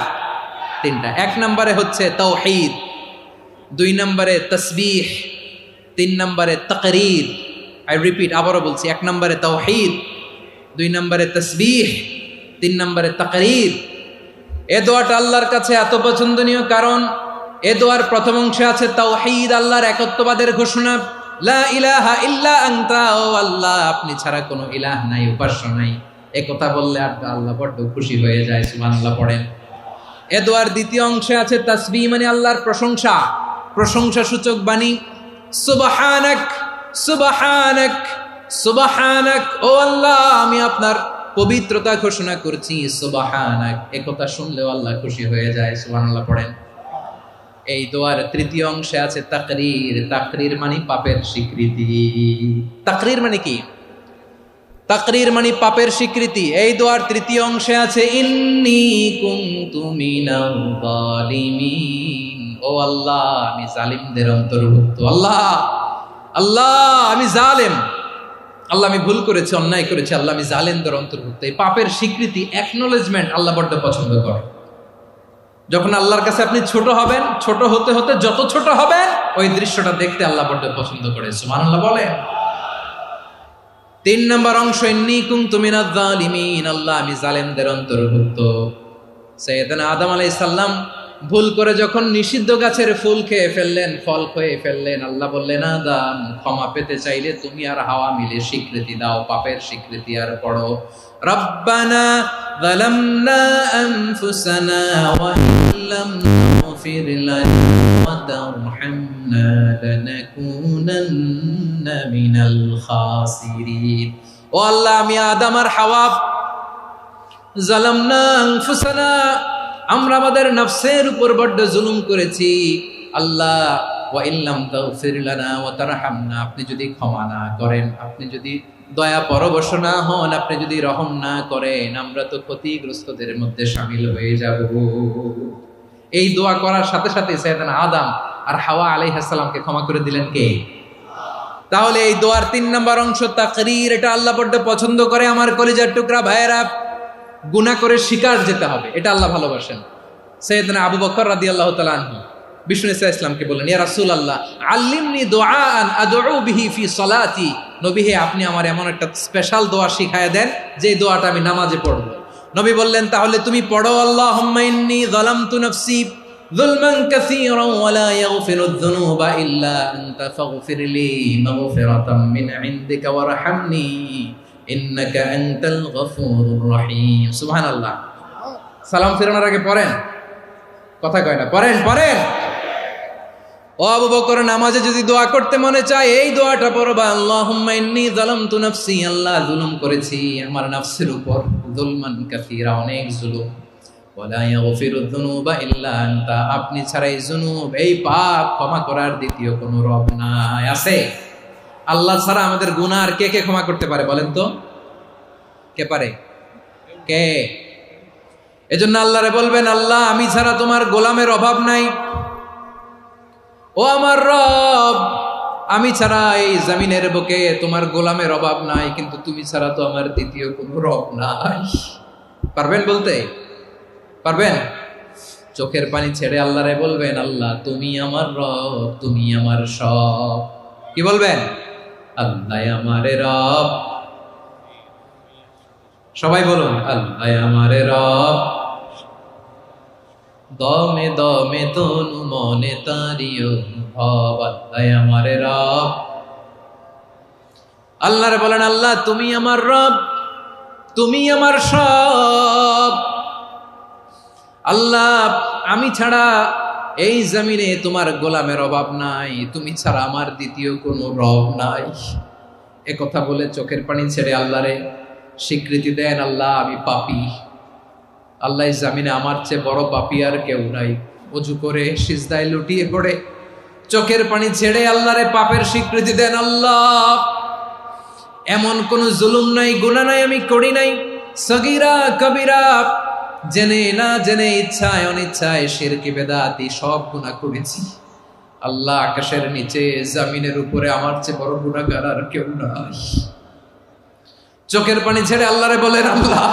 তিনটা। এক নম্বরে হচ্ছে তাওহীদ, দুই নম্বরে তাসবিহ, তিন নম্বরে তাকরীর। আই রিপিট, আবারও বলছি, এক নম্বরে তাওহীদ, দুই নম্বরে তাসবিহ, তিন নম্বরে তাকরীর। এ দোয়াটা আল্লাহর কাছে এত পছন্দনীয় কারণ এ দোয়ার প্রথম অংশে আছে তাওহীদ, আল্লাহর একত্ববাদের ঘোষণা। লা ইলাহা ইল্লা আনতা, ও আল্লাহ আপনি ছাড়া কোনো ইলাহ নাই, উপাস্য নাই। এ কথা বললে আল্লাহ বড্ড খুশি হয়ে যায়, সুবহানাল্লাহ পড়েন। এ দোয়ার দ্বিতীয় অংশে আছে তাসবিহ, মানে আল্লাহর প্রশংসা, প্রশংসা সূচক বাণী। সুবহানাক সুবহানাক সুবহানাক, ও আল্লাহ আমি আপনার পবিত্রতা ঘোষণা করছি, সুবহানাক। এ কথা শুনলেও আল্লাহ খুশি হয়ে যায়, সুবহানাল্লাহ পড়েন। এই দোয়ার তৃতীয় অংশে আছে তাকরীর, তাকরীর মানে পাপের স্বীকৃতি। তাকরীর মানে কি? তাকরীর মানে পাপের স্বীকৃতি। এই দোয়ার তৃতীয় অংশে আছে ইন্নী কুনতু মিনাল জালিমিন, ও আল্লাহ আমি জালিমদের অন্তর্ভুক্ত। আল্লাহ আল্লাহ আমি জালেম, আল্লাহ আমি ভুল করেছি, অন্যায় করেছি, আল্লাহ আমি জালেমদের অন্তর্ভুক্ত। এই পাপের স্বীকৃতি, অ্যাকনোলেজমেন্ট আল্লাহ বড্ড পছন্দ করে। যখন আল্লাহর কাছে আপনি ছোট হবেন, ছোট হতে হতে যত ছোট হবেন ওই দৃশ্যটা দেখতে আল্লাহ বড্ড পছন্দ করে, সুবহানাল্লাহ বলে। তিন নম্বর অংশ ইন্নী কুনতু মিনাজ জালিমিন, আল্লাহ আমি জালেমদের অন্তর্ভুক্ত। সাইয়েদনা আদম আলাইহিস সালাম ভুল করে যখন নিষিদ্ধ গাছের ফুল খেয়ে ফেললেন, ফল খেয়ে ফেললেন, আল্লাহ বললেন আদম ক্ষমা পেতে চাইলে তুমি আর হাওয়া মিলে স্বীকৃতি দাও, পাপের স্বীকৃতি আর পড়ো। রব্বানা যালামনা আনফুসানা ওয়া ইল্লাম তাগফির লানা ওয়া তারহামনা লানাকুনান্না মিনাল খাসিরিন। ও আল্লাহ আমি আদম আর হাওয়া যালামনা আনফুসানা, আমরা আমাদের নফসের উপর বড্ড জুলুম করেছি। আল্লাহ ওয়া ইল্লাম তাগফির লানা ওয়া তারহামনা, আপনি যদি ক্ষমা না করেন, আপনি যদি দয়া পরবশ না হন, আপনি যদি রহম না করেন, আমরা তো ক্ষতিগ্রস্তদের মধ্যে শামিল হয়ে যাব। এই দোয়া করার সাথে সাথে সাইয়েদনা আদম আর হাওয়া আলাইহিস সালামকে ক্ষমা করে দিলেন কে? তাহলে এই দোয়ার তিন নম্বর অংশ তাকরীর, এটা আল্লাহ বড্ড পছন্দ করে। আমার কলিজার টুকরা ভাইয়েরা, গুনাহ করে শিকার যেতে হবে, এটা আল্লাহ ভালোবাসেন। সাইয়েদনা আবু বকর রাদিয়াল্লাহু তাআলা আনহু বিষ্ণু ইসলামকে বললেন, ইয়া রাসূলুল্লাহ আল্লিমনি দুআআন আদউ বিহি ফি সলাতি, নবী হে আপনি আমার এমন একটা স্পেশাল দোয়া শিখায়া দেন যে দোয়াটা আমি নামাজে পড়ব। নবী বললেন, তাহলে তুমি পড়ো আল্লাহুম্মা ইন্নী যালামতু নাফসি যুলমান কাসীরান ওয়া লা ইয়াগফিরুয যুনুবা ইল্লা আনতা ফাগফিরলি মাগফিরাতাম মিন ইনদিকা ওয়ারহামনি ইন্নাকা আনতাল গফুরুর রহিম। সুবহানাল্লাহ। সালাম ফিরানোর আগে পড়েন, কথা কয় না, পড়েন পড়েন। ও আবু বকর, নামাজে যদি দোয়া করতে মনে চায় এই দোয়াটা পড়বা, আল্লাহুম্মা ইন্নী যালামতু নাফসি, আল্লাহ জুলুম করেছি আমার নফসের উপর, যুলমান কাসীরা অনেক জুলুম, ওয়া লা ইয়াগফিরুয যুনুবা ইল্লা আনতা, আপনি ছাড়া এই জুনুব, এই পাপ ক্ষমা করার দ্বিতীয় কোনো রব নাই। আছে? আল্লাহ ছাড়া আমাদের গুনাহ আর কে কে ক্ষমা করতে পারে বলেন তো? কে পারে? কে? এজন্য আল্লাহরে বলবেন, আল্লাহ আমি ছাড়া তোমার গোলামের অভাব নাই, ও আমার রব আমি ছাড়া এই জমিনের বুকে তোমার গোলামের অভাব নাই, কিন্তু তুমি ছাড়া তো আমার দ্বিতীয় কোনো রব নাই। পারবেন বলতে? পারবেন? চোখের পানি ছেড়ে আল্লাহরে বলবেন, আল্লাহ তুমি আমার রব, তুমি আমার সব। কি বলবেন? আল্লাহ আমারে রব। সবাই বলুন, আল্লাহ আমারে রব, দমে দমে তনু মনে তারি অনুভব, আল্লাহ আমার রব। আল্লাহরে বলেন, আল্লাহ তুমি আমার রব, তুমি আমার সব। আল্লাহ আমি ছাড়া এই জমিনে তোমার গোলামের অভাব নাই, তুমি ছাড়া আমার দ্বিতীয় কোনো রব নাই। এ কথা বলে চোখের পানি ছেড়ে আল্লাহরে স্বীকৃতি দেন, আল্লাহ আমি পাপী। আল্লাহ জামিনে আমার চেয়ে বড় পাপী আর কেউ নাই। অজু করে সিজদায় লুটিয়ে পড়ে চোখের পানি ছেড়ে আল্লাহরে পাপের স্বীকৃতি দেন, আল্লাহ এমন কোন জুলুম নাই, গুনাহ নাই আমি করি নাই, সগীরা কবিরা, জেনে না জেনে, ইচ্ছায় অনিচ্ছায়, শিরকি বেদাতি সব গুনাহ করেছি। আল্লাহ আকাশের নিচে জমিনের উপরে আমার চেয়ে বড় গুনাহগার আর কেউ নাই। চোখের পানি ছেড়ে আল্লাহরে বলেন, আল্লাহ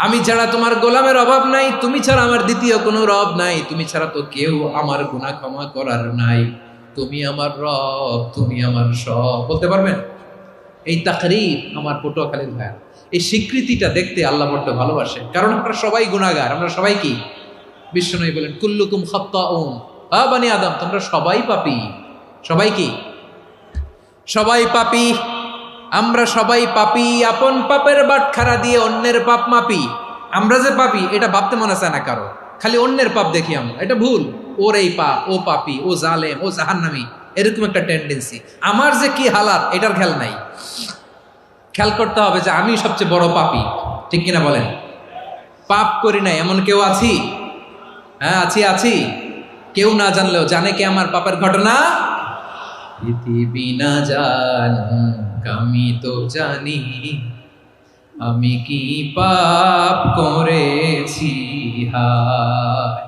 আমি ছাড়া তোমার গোলামের অভাব নাই, তুমি ছাড়া আমার দ্বিতীয় কোনো রব নাই, তুমি ছাড়া তো কেউ আমার গুনাহ ক্ষমা করার নাই, তুমি আমার রব, তুমি আমার সব। বলতে পারবেন? এই তাকরীর আমার পটুয়াখালীর ভাইয়া, এই স্বীকৃতিটা দেখতে আল্লাহ বড্ড ভালোবাসে, কারণ আমরা সবাই গুনাহগার। আমরা সবাই কি? বিশ্বনবী বলেন, কুল্লুকুম খাত্তাউন, বানি আদম তোমরা সবাই পাপী। সবাই কি? সবাই পাপী। আমরা সবাই পাপী, আপন পাপের বাটখারা দিয়ে অন্যের পাপ মাপি। আমরা যে পাপী এটা ভাবতে মনে চায় না কারো, খালি অন্যের পাপ দেখি আমরা, এটা ভুল। ওর এই পাপ, ও পাপী, ও জালেম, ও জাহান্নামী, এরকম একটা টেন্ডেন্সি। আমার যে কি হালাত এটার খেয়াল নাই। খেয়াল করতে হবে যে আমি সবচেয়ে বড় পাপী, ঠিক কিনা বলেন? পাপ করি না এমন কেউ আছি? হ্যাঁ আছি। কেউ না জানলেও জানে কে আমার পাপের ঘটনা? পৃথিবী না জানুক আমি তো জানি, আমি কি পাপ করেছি হায়।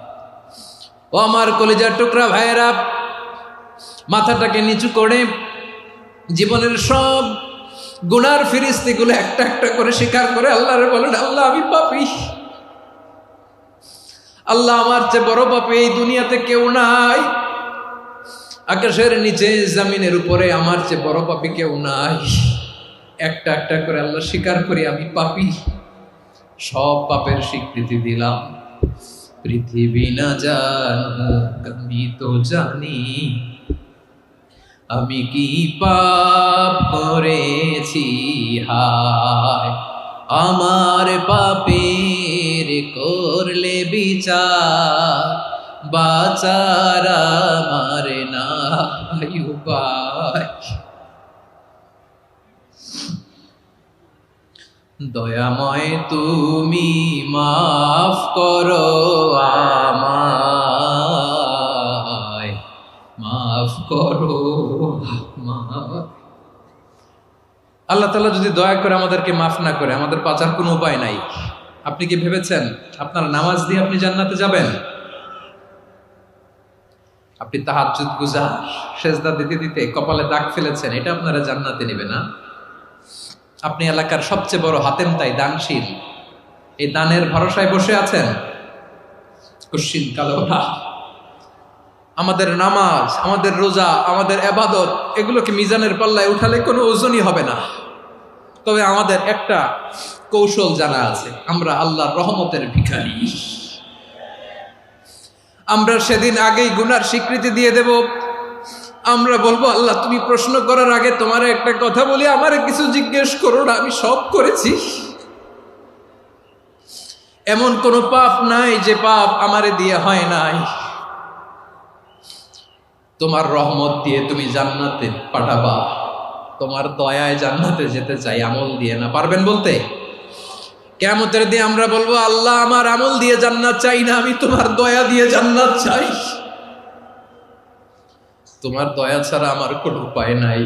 ও আমার কলিজার টুকরা ভাইয়েরা, মাথাটাকে নিচু করে জীবনের সব গুনার ফিরিস্তিগুলো একটা একটা করে স্বীকার করে আল্লাহরে বলেন, আল্লাহ আমি পাপী। আল্লাহ আমার চেয়ে বড় পাপী এই দুনিয়াতে কেউ নাই। আকাশের নিচে জমিনের উপরে আমার চেয়ে বড় পাপী কেউ নাই। একটা একটা করে আল্লাহ স্বীকার করি আমি পাপী, সব পাপের স্বীকৃতি দিলাম। পৃথিবী না জানুক আমি তো জানি, আমি কি পাপ করেছি হায়। আমার পাপের করলে বিচার, বাঁচার আমার নাই উপায়। দয়াময় তুমি মাফ করো আমায়, মাফ করো আমায়। আল্লাহ তাআলা যদি দয়া করে আমাদেরকে মাফ না করে, আমাদের বাঁচার কোনো উপায় নাই। আপনি কি ভেবেছেন আপনার নামাজ দিয়ে আপনি জান্নাতে যাবেন? আপনি তাহাজ্জুদ গুজার, সেজদা দিতে দিতে কপালে দাগ ফেলেছেন, এটা আপনারা জান্নাতে নেবে না। আপনি এলাকার সবচেয়ে বড় হাতেম তাই দানশীল, এই দানের ভরসায় বসে আছেন, কুশ্চিন কালো না। আমাদের নামাজ, আমাদের রোজা, আমাদের ইবাদত, এগুলোকে মিজানের পাল্লায় উঠালে কোনো ওজনই হবে না। তবে আমাদের একটা কৌশল জানা আছে, আমরা আল্লাহর রহমতের ভিখারি। আমরা সেদিন আগেই গুনার স্বীকৃতি দিয়ে দেব। আমরা বলবো, আল্লাহ তুমি প্রশ্ন করার আগে তোমার একটা কথা বলি, আমারে কিছু জিজ্ঞেস করো না, আমি সব করেছি। এমন কোনো পাপ নাই যে পাপ আমারে দিয়ে হয় নাই। তোমার রহমত দিয়ে তুমি জান্নাতে পাঠাবা, তোমার দয়ায় জান্নাতে যেতে চাই, আমল দিয়ে না। পারবেন বলতে? কিয়ামতের দিন আমরা বলবো, আল্লাহ আমার আমল দিয়ে জান্নাত চাই না, আমি তোমার দয়া দিয়ে জান্নাত চাই। তোমার দয়া ছাড়া আমার কোনো উপায় নাই।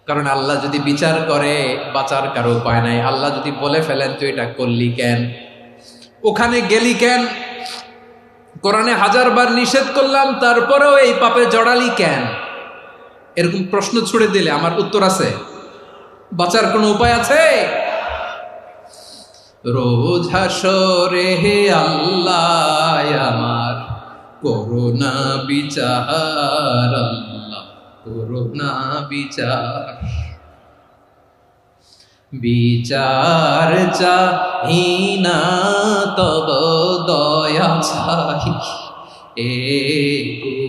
কারণ আল্লাহ যদি বিচার করে বাঁচার কারো উপায় নাই। আল্লাহ যদি বলে ফেলেন তুই এটা করলি কেন, ওখানে গেলি কেন, কোরআনে 1000 বার নিষেধ করলাম তারপরেও এই পাপে জড়ালি কেন, এরকম প্রশ্ন ছুড়ে দিলে আমার উত্তর আছে? বাঁচার কোনো উপায় আছে? রোজ হাসরে হে আল্লাহ আমার করুণা বিচার, আল্লাহ করুণা বিচার। বিচার চাহি না তব দয়া চাহি এ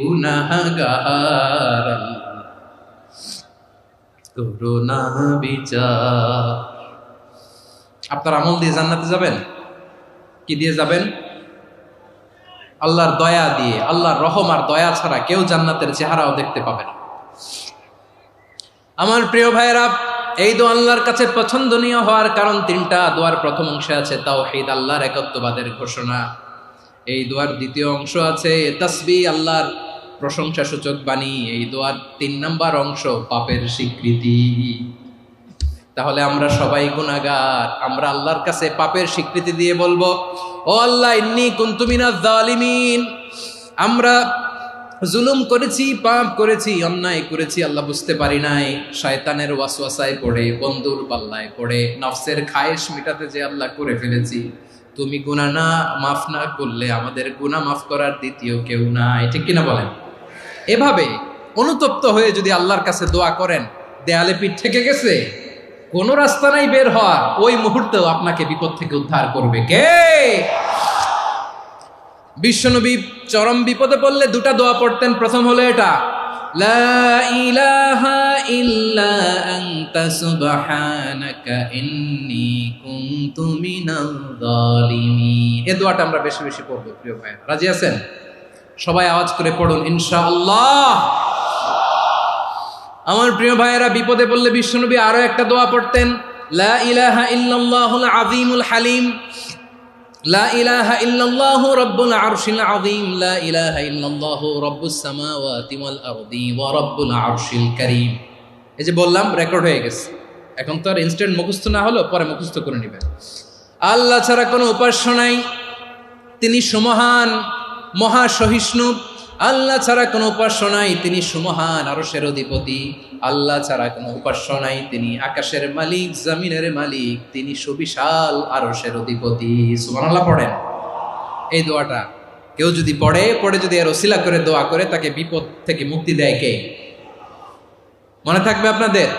গুনাহগার করুণা বিচার। আপনার আমল দিয়ে জান্নাতে যাবেন? কি দিয়ে যাবেন? আল্লাহর দয়া দিয়ে। আল্লাহর রহম আর দয়া ছাড়া কেউ জান্নাতের চেহারাও দেখতে পাবে না। আমার প্রিয় ভাইয়েরা, এই দোয়া আল্লাহর কাছে পছন্দনীয় হওয়ার কারণ তিনটা। দোয়ার প্রথম অংশে আছে তাওহীদ, আল্লাহর একত্ববাদের ঘোষণা। এই দোয়ার দ্বিতীয় অংশ আছে তাসবিহ, আল্লাহর প্রশংসা সূচক বাণী। এই দোয়ার 3 নাম্বার অংশ পাপের স্বীকৃতি। তাহলে আমরা সবাই গুনাহগার। আমরা আল্লাহর কাছে পাপের স্বীকৃতি দিয়ে বলবো, ও আল্লাহ, ইন্নী কুনতু মিনাজ জালিমিন। আমরা জুলুম করেছি, পাপ করেছি, অন্যায় করেছি, আল্লাহ বুঝতে পারি নাই। শয়তানের ওয়াসওয়াসায় পড়ে, বন্ধুর পাল্লায় পড়ে, নফসের খায়েশ মিটাতে যে আল্লাহ করে ফেলেছি। তুমি গুনাহ না মাফ না করলে আমাদের গুনাহ মাফ করার দ্বিতীয় কেউ নাই। ঠিক কিনা বলেন? এভাবে অনুতপ্ত হয়ে যদি আল্লাহর কাছে দোয়া করেন, দেয়ালে পিঠ থেকে গেছে, কোনো রাস্তা নাই বের হওয়ার, ওই মুহূর্তেও আপনাকে বিপদ থেকে উদ্ধার করবে কে? বিশ্বনবী চরম বিপদে পড়লে 2টা দোয়া পড়তেন। প্রথম হলো এটা, লা ইলাহা ইল্লা আনতা সুবহানাকা ইন্নী কুনতু মিনাল জালিমিন। এই দোয়াটা আমরা বেশি বেশি পড়ব প্রিয় ভাই। রাজি আছেন? সবাই আওয়াজ করে পড়ুন ইনশাআল্লাহ। আমার প্রিয় ভাইয়েরা, বিপদে পড়লে বিশ্বনবী আরো একটা দোয়া পড়তেন, লা ইলাহা ইল্লাল্লাহুল আযীমুল হালিম, লা ইলাহা ইল্লাল্লাহু রাব্বুল আরশিল আযীম, লা ইলাহা ইল্লাল্লাহু রাব্বুস সামাওয়াতি ওয়াল আরদি ওয়া রাব্বুল আরশিল কারীম। এই যে বললাম, রেকর্ড হয়ে গেছে। এখন তো আর ইনস্ট্যান্ট মুখস্থ না হলো, পরে মুখস্থ করে নেবেন। আল্লাহ ছাড়া কোনো উপাস্য নাই, তিনি সুমহান, মহা সহিষ্ণু। আল্লাহ ছাড়া কোনো উপাস্য নাই, তিনি সুমহান, আরশের অধিপতি। আল্লাহ ছাড়া কোনো উপাস্য নাই, তিনি আকাশের মালিক, জমিনের মালিক, তিনি সুবিশাল আরশের অধিপতি। সুবহানাল্লাহ পড়েন। এই দোয়াটা কেউ যদি পড়ে যদি এর ওসিলা করে দোয়া করে, তাকে বিপদ থেকে মুক্তি দেয় কে? মনে থাকবে আপনাদের?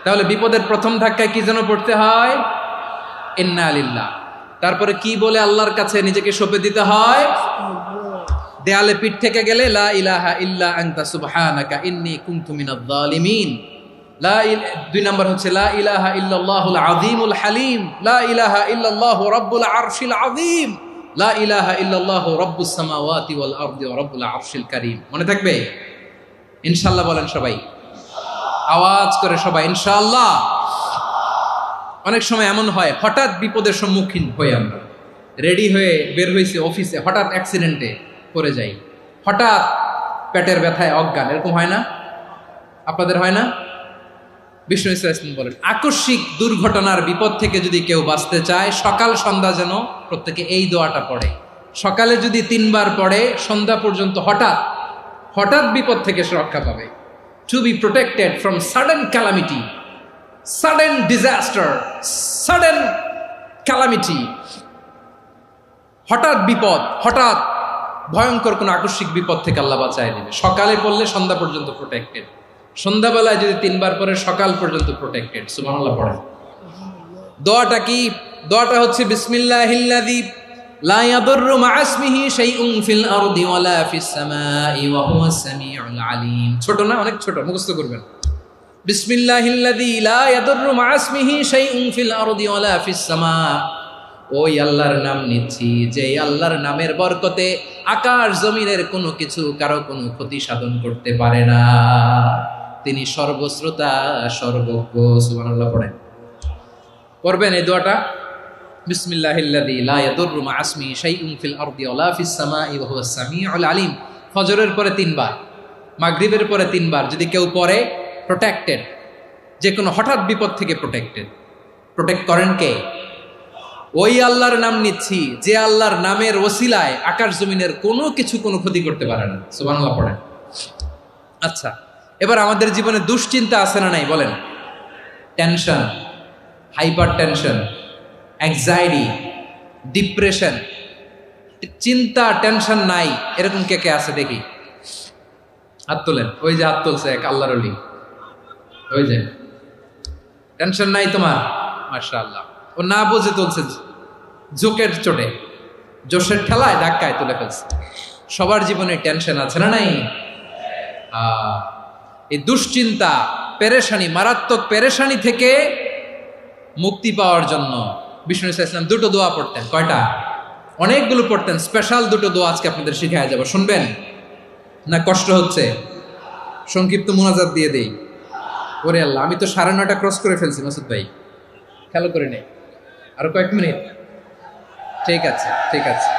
তাহলে বিপদের প্রথম ধাক্কায় কি যেন পড়তে হয়? ইন্না লিল্লাহ। তারপরে কি বলে আল্লাহর কাছে নিজেকে সঁপে দিতে হয়? দেয়ালে পিঠ থেকে গেলে লা ইলাহা ইল্লা আনতা সুবহানাকা ইন্নী কুনতু মিনাজ জালিমিন। 2 নম্বর হচ্ছে লা ইলাহা ইল্লাল্লাহুল আযীমুল হালিম, লা ইলাহা ইল্লাল্লাহু রাব্বুল আরশিল আযীম, লা ইলাহা ইল্লাল্লাহু রাব্বুস সামাওয়াতি ওয়াল আরদি ওয়া রাব্বুল আরশিল কারীম। মনে থাকবে? ইনশাআল্লাহ বলেন সবাই, আওয়াজ করে সবাই ইনশাআল্লাহ। অনেক সময় এমন হয়, হঠাৎ বিপদের সম্মুখীন হই আমরা, রেডি হয়ে বের হয়েছি অফিসে, হঠাৎ অ্যাক্সিডেন্টে পড়ে যাই, হঠাৎ পেটের ব্যথায় অজ্ঞান। এরকম হয় না? আপনাদের হয় না? বিষ্ণু ইসলাম বলেন, আকস্মিক দুর্ঘটনার বিপদ থেকে যদি কেউ বাঁচতে চায়, সকাল সন্ধ্যা যেন প্রত্যেকে এই দোয়াটা পড়ে। সকালে যদি 3 বার পড়ে, সন্ধ্যা পর্যন্ত হঠাৎ বিপদ থেকে সে রক্ষা পাবে। To be protected from sudden calamity, sudden disaster, sudden calamity. হঠাৎ বিপদ, হঠাৎ ভয়ঙ্কর কোন আকস্মিক বিপদ থেকে আল্লাহ বাঁচায় দিবে। সকালে পড়লে সন্ধ্যা পর্যন্ত প্রোটেক্টেড, সন্ধ্যাবেলায় যদি 3 বার পরে সকাল পর্যন্ত প্রোটেক্টেড। সুবহানাল্লাহ পড়েন। দোয়াটা কি? দোয়াটা হচ্ছে বিসমিল্লাহিল্লাযী লা ইয়াদুররু মা ইসমিহি শাইউন ফিল আরদি ওয়ালা ফিস সামাই ওয়া হুয়াস সামিউল আলিম। ছোট না? অনেক ছোট, মুখস্থ করবেন। বিসমিল্লাহিল্লাযী লা ইয়াদুররু মা ইসমিহি শাইউন ফিল আরদি ওয়ালা ফিস সামা। ওই আল্লাহর নাম নিচ্ছি, যে আল্লাহর নামের বরকতে আকাশ জমিনের কোনো কিছু কারো কোনো ক্ষতি সাধন করতে পারে না। তিনি সর্বশ্রোতা, সর্বজ্ঞ। সুবহানাল্লাহ পড়েন। পড়বেন এই দোয়াটা, বিসমিল্লাহিল্লাযী লা ইয়াদুররু মা ইসমিহি শাইউন ফিল আরদি ওয়ালা ফিস সামাই ওয়া হুয়াস সামিউল আলিম। ফজরের পরে 3 বার, মাগরিবের পরে 3 বার যদি কেউ পড়ে, প্রোটেক্টেড, যে কোনো হঠাৎ বিপদ থেকে প্রোটেক্টেড। প্রোটেক্ট করেন কে? ওই আল্লাহর নাম নিচ্ছি, যে আল্লাহর নামের ওসিলায় আকাশ জমিনের কোনো কিছু কোনো ক্ষতি করতে পারে না। সুবহানাল্লাহ পড়েন। আচ্ছা, এবার আমাদের জীবনে দুশ্চিন্তা আছে না নাই বলেন? Tension, hyper tension, anxiety, depression, চিন্তা, টেনশন নাই এরকম কে কে আছে দেখি? হাত তোলেন। ওই যে হাত তুলছে এক আল্লাহর ওলি, ওই যে। টেনশন নাই তোমার? মাশাআল্লাহ, ও না বুঝে তুলছে, জোকের চোটে, জোশের ঠেলায় ধাক্কায় তুলে ফেলছে। সবার জীবনে টেনশন আছে না নাই? এই দুশ্চিন্তা, পেরেশানি, মারাত্মক পেরেশানি থেকে মুক্তি পাওয়ার জন্য বিষ্ণু ইসলাম দুটো দোয়া পড়তেন। কয়টা? অনেকগুলো পড়তেন। স্পেশাল দুটো দোয়া আজকে আপনাদের শিখায়া যাব, শুনবেন না? কষ্ট হচ্ছে? সংক্ষিপ্ত মুনাজাত দিয়ে দেই। ওরে আল্লাহ, আমি তো 9:30 ক্রস করে ফেলছি মাসুদ ভাই, খেয়াল করে নেই। আরো কয়েক মিনিট? ঠিক আছে, ঠিক আছে।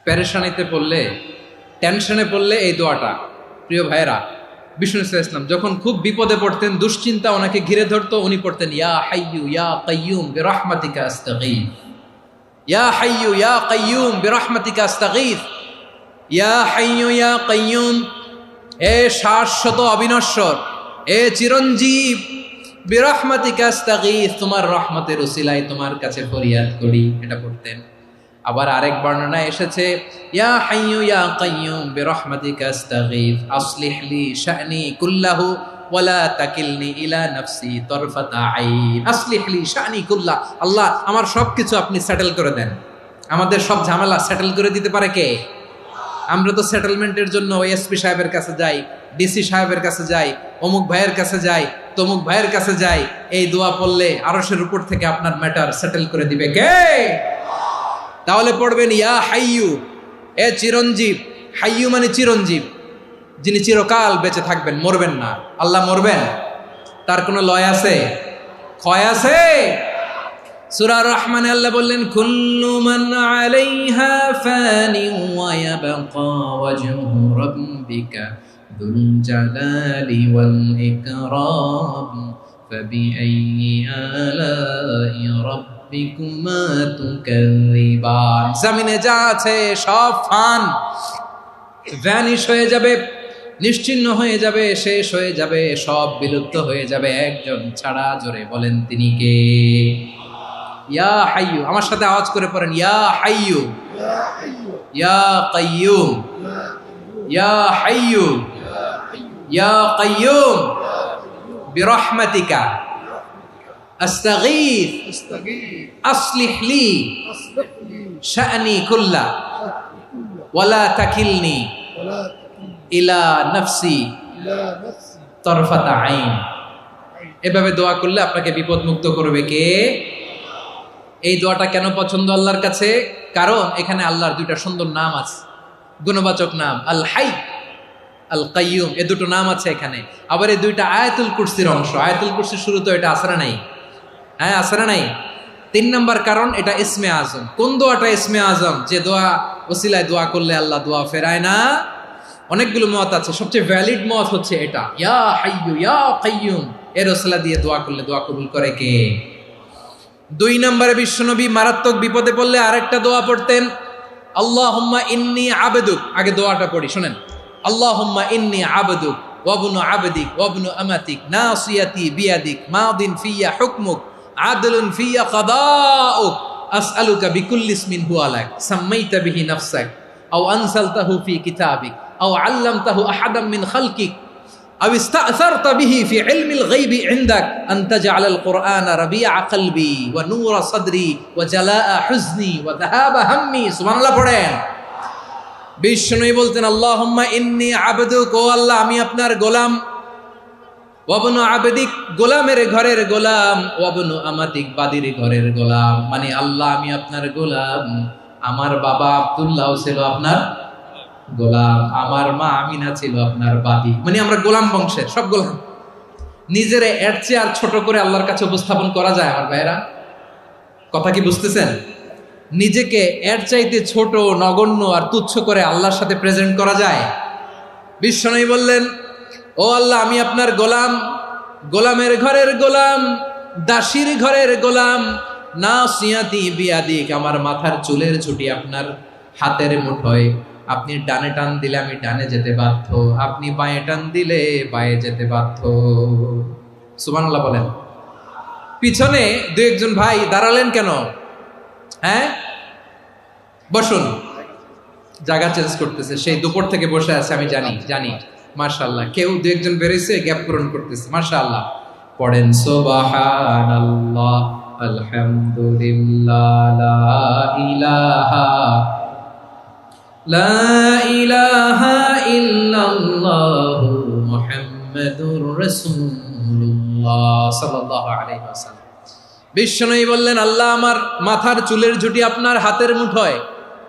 পেরেশানিতে পড়লে, টেনশনে পড়লে এই দোয়াটা, প্রিয় ভাইরা, বিষ্ণু ইসলাম যখন খুব বিপদে পড়তেন, দুশ্চিন্তা ওনাকে ঘিরে ধরতো, উনি পড়তেন ইয়া হাইয়ু ইয়া কাইয়ুম বিরহমাতিকা আস্তাগীথ, ইয়া হাইয়ু ইয়া কাইয়ুম বিরহমাতিকা আস্তাগীথ, ইয়া হাইয়ু ইয়া কাইয়ুম, এ শাশ্বত অবিনশ্বর, এ চিরঞ্জীব, বিরহমাতিকা আস্তাগীথ, তোমার রহমতের উসিলায় তোমার কাছে ফরিয়াদ করি। এটা পড়তেন। আবার আরেক বর্ণনায় এসেছে ইয়া হাইয়ু ইয়া কাইয়ুম বিরহমাতিকা আস্তাগীথ আসলিহ লি শা'নি কুল্লাহু ওয়ালা তাকিলনি ইলা নাফসি তারফাতা আইন। আসলিহ লি শা'নি কুল্লাহ, আল্লাহ আমার সবকিছু আপনি সেটেল করে দেন। আমাদের সব ঝামেলা সেটেল করে দিতে পারে কে? আমরা তো সেটেলমেন্টের জন্য এসপি সাহেবের কাছে যাই, ডিসি সাহেবের কাছে যাই, অমুক ভাইয়ের কাছে যাই, তমুক ভাইয়ের কাছে যাই। এই দোয়া পড়লে আরশের উপর থেকে আপনার ম্যাটার সেটেল করে দিবে কে? তাহলে পড়বেন ইয়া হাইয়ু, এ চিরঞ্জীব। হাইয়ু মানে চিরঞ্জীব, যিনি চিরকাল বেঁচে থাকবেন, মরবেন না। আল্লাহ মরবেন? তার কোনো লয় আছে? ক্ষয় আছে? সূরা রহমানে আল্লাহ বললেন কুল্লু মান আলাইহা ফানি ওয়া ইয়াবকা ওয়াজহু রাব্বিকা যুল জালালি ওয়াল ইকরাম ফাবিআইয়ি আলাই রাব্বিকুমা তুকাযিবান। জমিনে যা আছে সব ফান, ভ্যানিশ হয়ে যাবে, নিশ্চিহ্ন হয়ে যাবে, শেষ হয়ে যাবে, সব বিলুপ্ত হয়ে যাবে, একজন ছাড়া। জোরে বলেন তিনি কে? ইয়া হাইয়ু। আমার সাথে আওয়াজ করে পড়েন ইয়া হাইয়ু ইয়া কাইয়ুম ইয়া হাইয়ু ইয়া কাইয়ুম বিরহমাতিকা আস্তাগীথ আসলিহ লি শা'নি কুল্লা ওয়ালা তাকিলনি ইলা নাফসি তারফাতা আইন। এভাবে দোয়া করলে আপনাকে বিপদ মুক্ত করবে কে? এই দোয়াটা কেন পছন্দ আল্লাহর কাছে? কারণ এখানে আল্লাহর দুইটা সুন্দর নাম আছে, গুণবাচক নাম, আল হাই, আল কাইয়ুম, এ দুটো নাম আছে এখানে। আবার এই দুইটা আয়াতুল কুরসির অংশ। আয়াতুল কুরসির শুরু তো এটা আসরা নাই? হ্যাঁ, আসরা নাই। 3 নম্বর কারণ, এটা ইসমে আজম। কোন দোয়াটা ইসমে আজম? যে দোয়া ওসিলায় দোয়া করলে আল্লাহ দোয়া ফেরায় না। অনেকগুলো মত আছে, সবচেয়ে ভ্যালিড মত হচ্ছে এটা, ইয়া হাইয়ু ইয়া কাইয়ুম, এর ওসিলা দিয়ে দোয়া করলে দোয়া কবুল করে কে? 2 নম্বরে বিশ্বনবী মারাত্মক বিপদে পড়লে আরেকটা দোয়া পড়তেন, আল্লাহুম্মা ইন্নী আবদুক। আগে দোয়াটা পড়ি, শুনেন। আল্লাহুম্মা ইন্নী আবদুক ওয়া ইবনু আবদিক ওয়া ইবনু আমাতিক নাসিয়াতি বিয়াদিক মাদিন ফিয়া হুকমুক আদলুন ফিয়া কাদাউক আসআলুকা বিকুল্লি ইসমিন হুয়া লাক সাম্মাইতা বিহি নাফসাক আও আনসালতাহু ফি কিতাবিক আও আল্লামতাহু আহাদাম মিন খালকিক أو استأثرت به في علم الغيب عندك أن تجعل القرآن ربيع قلبي ونور صدري وجلاء حزني وذهاب همي। سبحان الله পড়েন। বিষ্ণু বলতেন আল্লাহুম্মা ইন্নী আবদুক, ও আল্লাহ আমি আপনার গোলাম, ওয়াবনু আবদিক, গোলামের ঘরের গোলাম, ওয়াবনু আমাতিক, বাদির ঘরের গোলাম। মানে আল্লাহ আমি আপনার গোলাম। আমার বাবা আব্দুল্লাহ ছিল আপনার গোলাম, আমার মা আমিনা ছিল আপনার বাদী। মানে আমরা গোলাম বংশের, সব গোলাম। নিজেরে এর চেয়ে আর ছোট করে আল্লাহর কাছে উপস্থাপন করা যায় আমার ভাইয়েরা? কথা কি বুঝতেছেন? নিজেকে এর চাইতে ছোট, নগণ্য আর তুচ্ছ করে আল্লাহর সাথে প্রেজেন্ট করা যায়? বিশ্বনবী বললেন ও আল্লাহ আমি আপনার গোলাম, গোলামের ঘরের গোলাম, দাসীর ঘরের গোলাম, নাসিয়াতি বিয়াদিক, আমার মাথার চুলের ছুটি আপনার হাতের মুঠোয়। আপনি ডানে টান দিলে আমি ডানে যেতে বাধ্য, আপনি বাঁয়ে টান দিলে বাঁয়ে যেতে বাধ্য। সুবহানাল্লাহ বলেন। পিছনে 2-1 ভাই দাঁড়ালেন কেন? হ্যাঁ, বসুন। জায়গা চেঞ্জ করতেছে, সেই দুপুর থেকে বসে আছে, আমি জানি। মাশাআল্লাহ। কেউ 2-1 বেরোইছে, গ্যাপ পূরণ করতেছে। মাশাআল্লাহ। পড়েন সুবহানাল্লাহ, আলহামদুলিল্লাহ, লা ইলাহা ইল্লাল্লাহ মুহাম্মাদুর রাসূলুল্লাহ সাল্লাল্লাহু আলাইহি ওয়াসাল্লাম। বিশ্বনবী বললেন, আল্লাহ আমার মাথার চুলের ঝুঁটি আপনার হাতের মুঠোয়।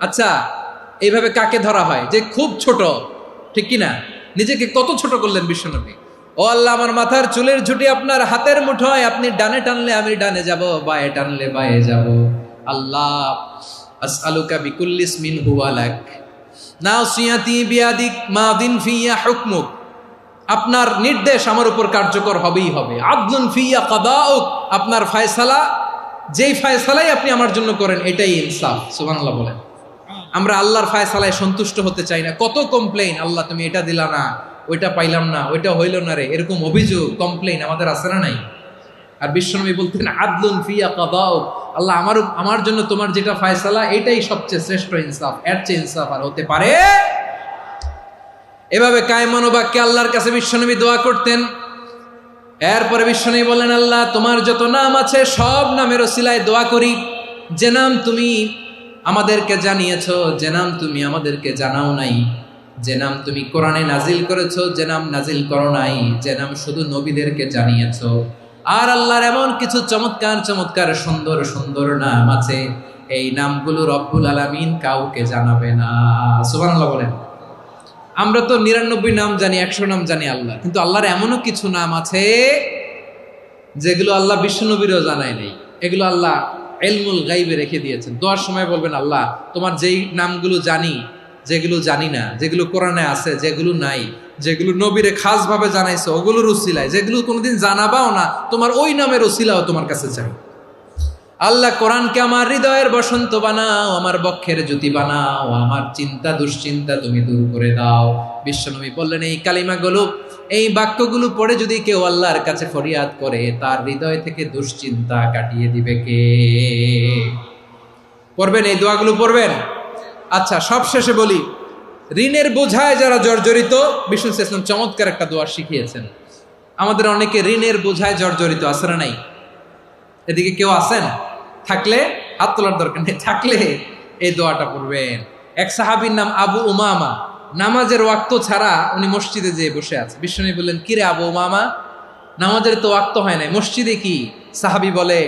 আচ্ছা, এইভাবে কাকে ধরা হয়? যে খুব ছোট, ঠিক কিনা? নিজেকে কত ছোট করলেন বিশ্বনবী। ও আল্লাহ, আমার মাথার চুলের ঝুঁটি আপনার হাতের মুঠোয়, আপনি ডানে টানলে আমি ডানে যাব, বায়ে টানলে বায়ে যাব। আল্লাহ, আসআলুকা বিকুল্লি ইসমিন হুয়া লাক নাসিয়াতি বিয়াদিক মাদিন ফিয়া হুকমুক। আপনার নির্দেশ আমার উপর কার্যকর হবেই হবে। আদলুন ফিয়া কাদাউক, আপনার ফয়সালা, যেই ফয়সালাই আপনি আমার জন্য করেন এটাই ইনসাফ। সুবহানাল্লাহ বলেন। আমরা আল্লাহর ফয়সালায় সন্তুষ্ট হতে চাই না। কত কমপ্লেইন, আল্লাহ তুমি এটা দিলা না, ওইটা পাইলাম না, ওইটা হইল না রে, এরকম অভিযোগ, কমপ্লেইন আমাদের আছে না নাই? আর বিশ্বনবী বলতেন, আদলুন ফিয়া কাদাউক, আল্লাহ আমার জন্য তোমার যেটা ফয়সালা এটাই সবচেয়ে শ্রেষ্ঠ ইনসাফ, এর চেয়ে ইনসাফ আর হতে পারে? এভাবে কায়মনোবাক্যে আল্লাহর কাছে বিশ্বনবী দোয়া করতেন। এরপরে বিশ্বনবী বললেন, আল্লাহ তোমার যত নাম আছে সব নামের ওসিলায় দোয়া করি, যে নাম তুমি আমাদেরকে জানিয়েছো, যে নাম তুমি আমাদেরকে জানাও নাই, যে নাম তুমি কোরআনে নাজিল করেছো, যে নাম নাজিল করো নাই, যে নাম শুধু নবীদেরকে জানিয়েছো। আর আল্লাহর এমন কিছু চমৎকার চমৎকার সুন্দর সুন্দর নাম আছে, এই নামগুলো রব্বুল আলামিন কাউকে জানাবে না। সুবহানাল্লাহ বলেন। আমরা তো 99 নাম জানি, 100 নাম জানি আল্লাহ, কিন্তু আল্লাহর এমনও কিছু নাম আছে যেগুলো আল্লাহ বিশ্বনবীরও জানায় নেই। এগুলো আল্লাহ ইলমুল গায়বে রেখে দিয়েছেন। দোয়ার সময় বলবেন, আল্লাহ তোমার যেই নামগুলো জানি, যেগুলো জানি না, যেগুলো কোরআনে আছে, যেগুলো নাই, যেগুলো নবীরে খাস ভাবে জানাইছো ওগুলোর উসিলায়, যেগুলো কোনোদিন জানাবাও না, তোমার ওই নামের উসিলাও তোমার কাছে চাই। আল্লাহ কোরআনকে আমার হৃদয়ের বসন্ত বানাও, আমার বক্ষের জ্যোতি বানাও, আমার চিন্তা দুশ্চিন্তা তুমি দূর করে দাও। বিশ্বনবী বললেন, এই কালিমাগুলো, এই বাক্যগুলো পড়ে যদি কেউ আল্লাহর কাছে ফরিয়াদ করে, তার হৃদয় থেকে দুশ্চিন্তা কাটিয়ে দিবে কে? পড়বেন, এই দোয়াগুলো পড়বেন। আচ্ছা, সব শেষে বলি, ঋণের বোঝায় যারা জর্জরিত, বিষ্ণু ইসলাম চমৎকার একটা দোয়া শিখিয়েছেন। আমাদের অনেকে ঋণের বোঝায় জর্জরিত, আছে না নাই? এদিকে কেউ আছেন? থাকলে হাত তোলার দরকার নেই, থাকলে এই দোয়াটা পড়বেন। এক সাহাবীর নাম আবু উমামা, নামাজের ওয়াক্ত ছাড়া উনি মসজিদে যেয়ে বসে আছে। বিশ্বনবী বললেন, কি রে আবু উমামা, নামাজের তো ওয়াক্ত হয় নাই, মসজিদে কি? সাহাবী বলে,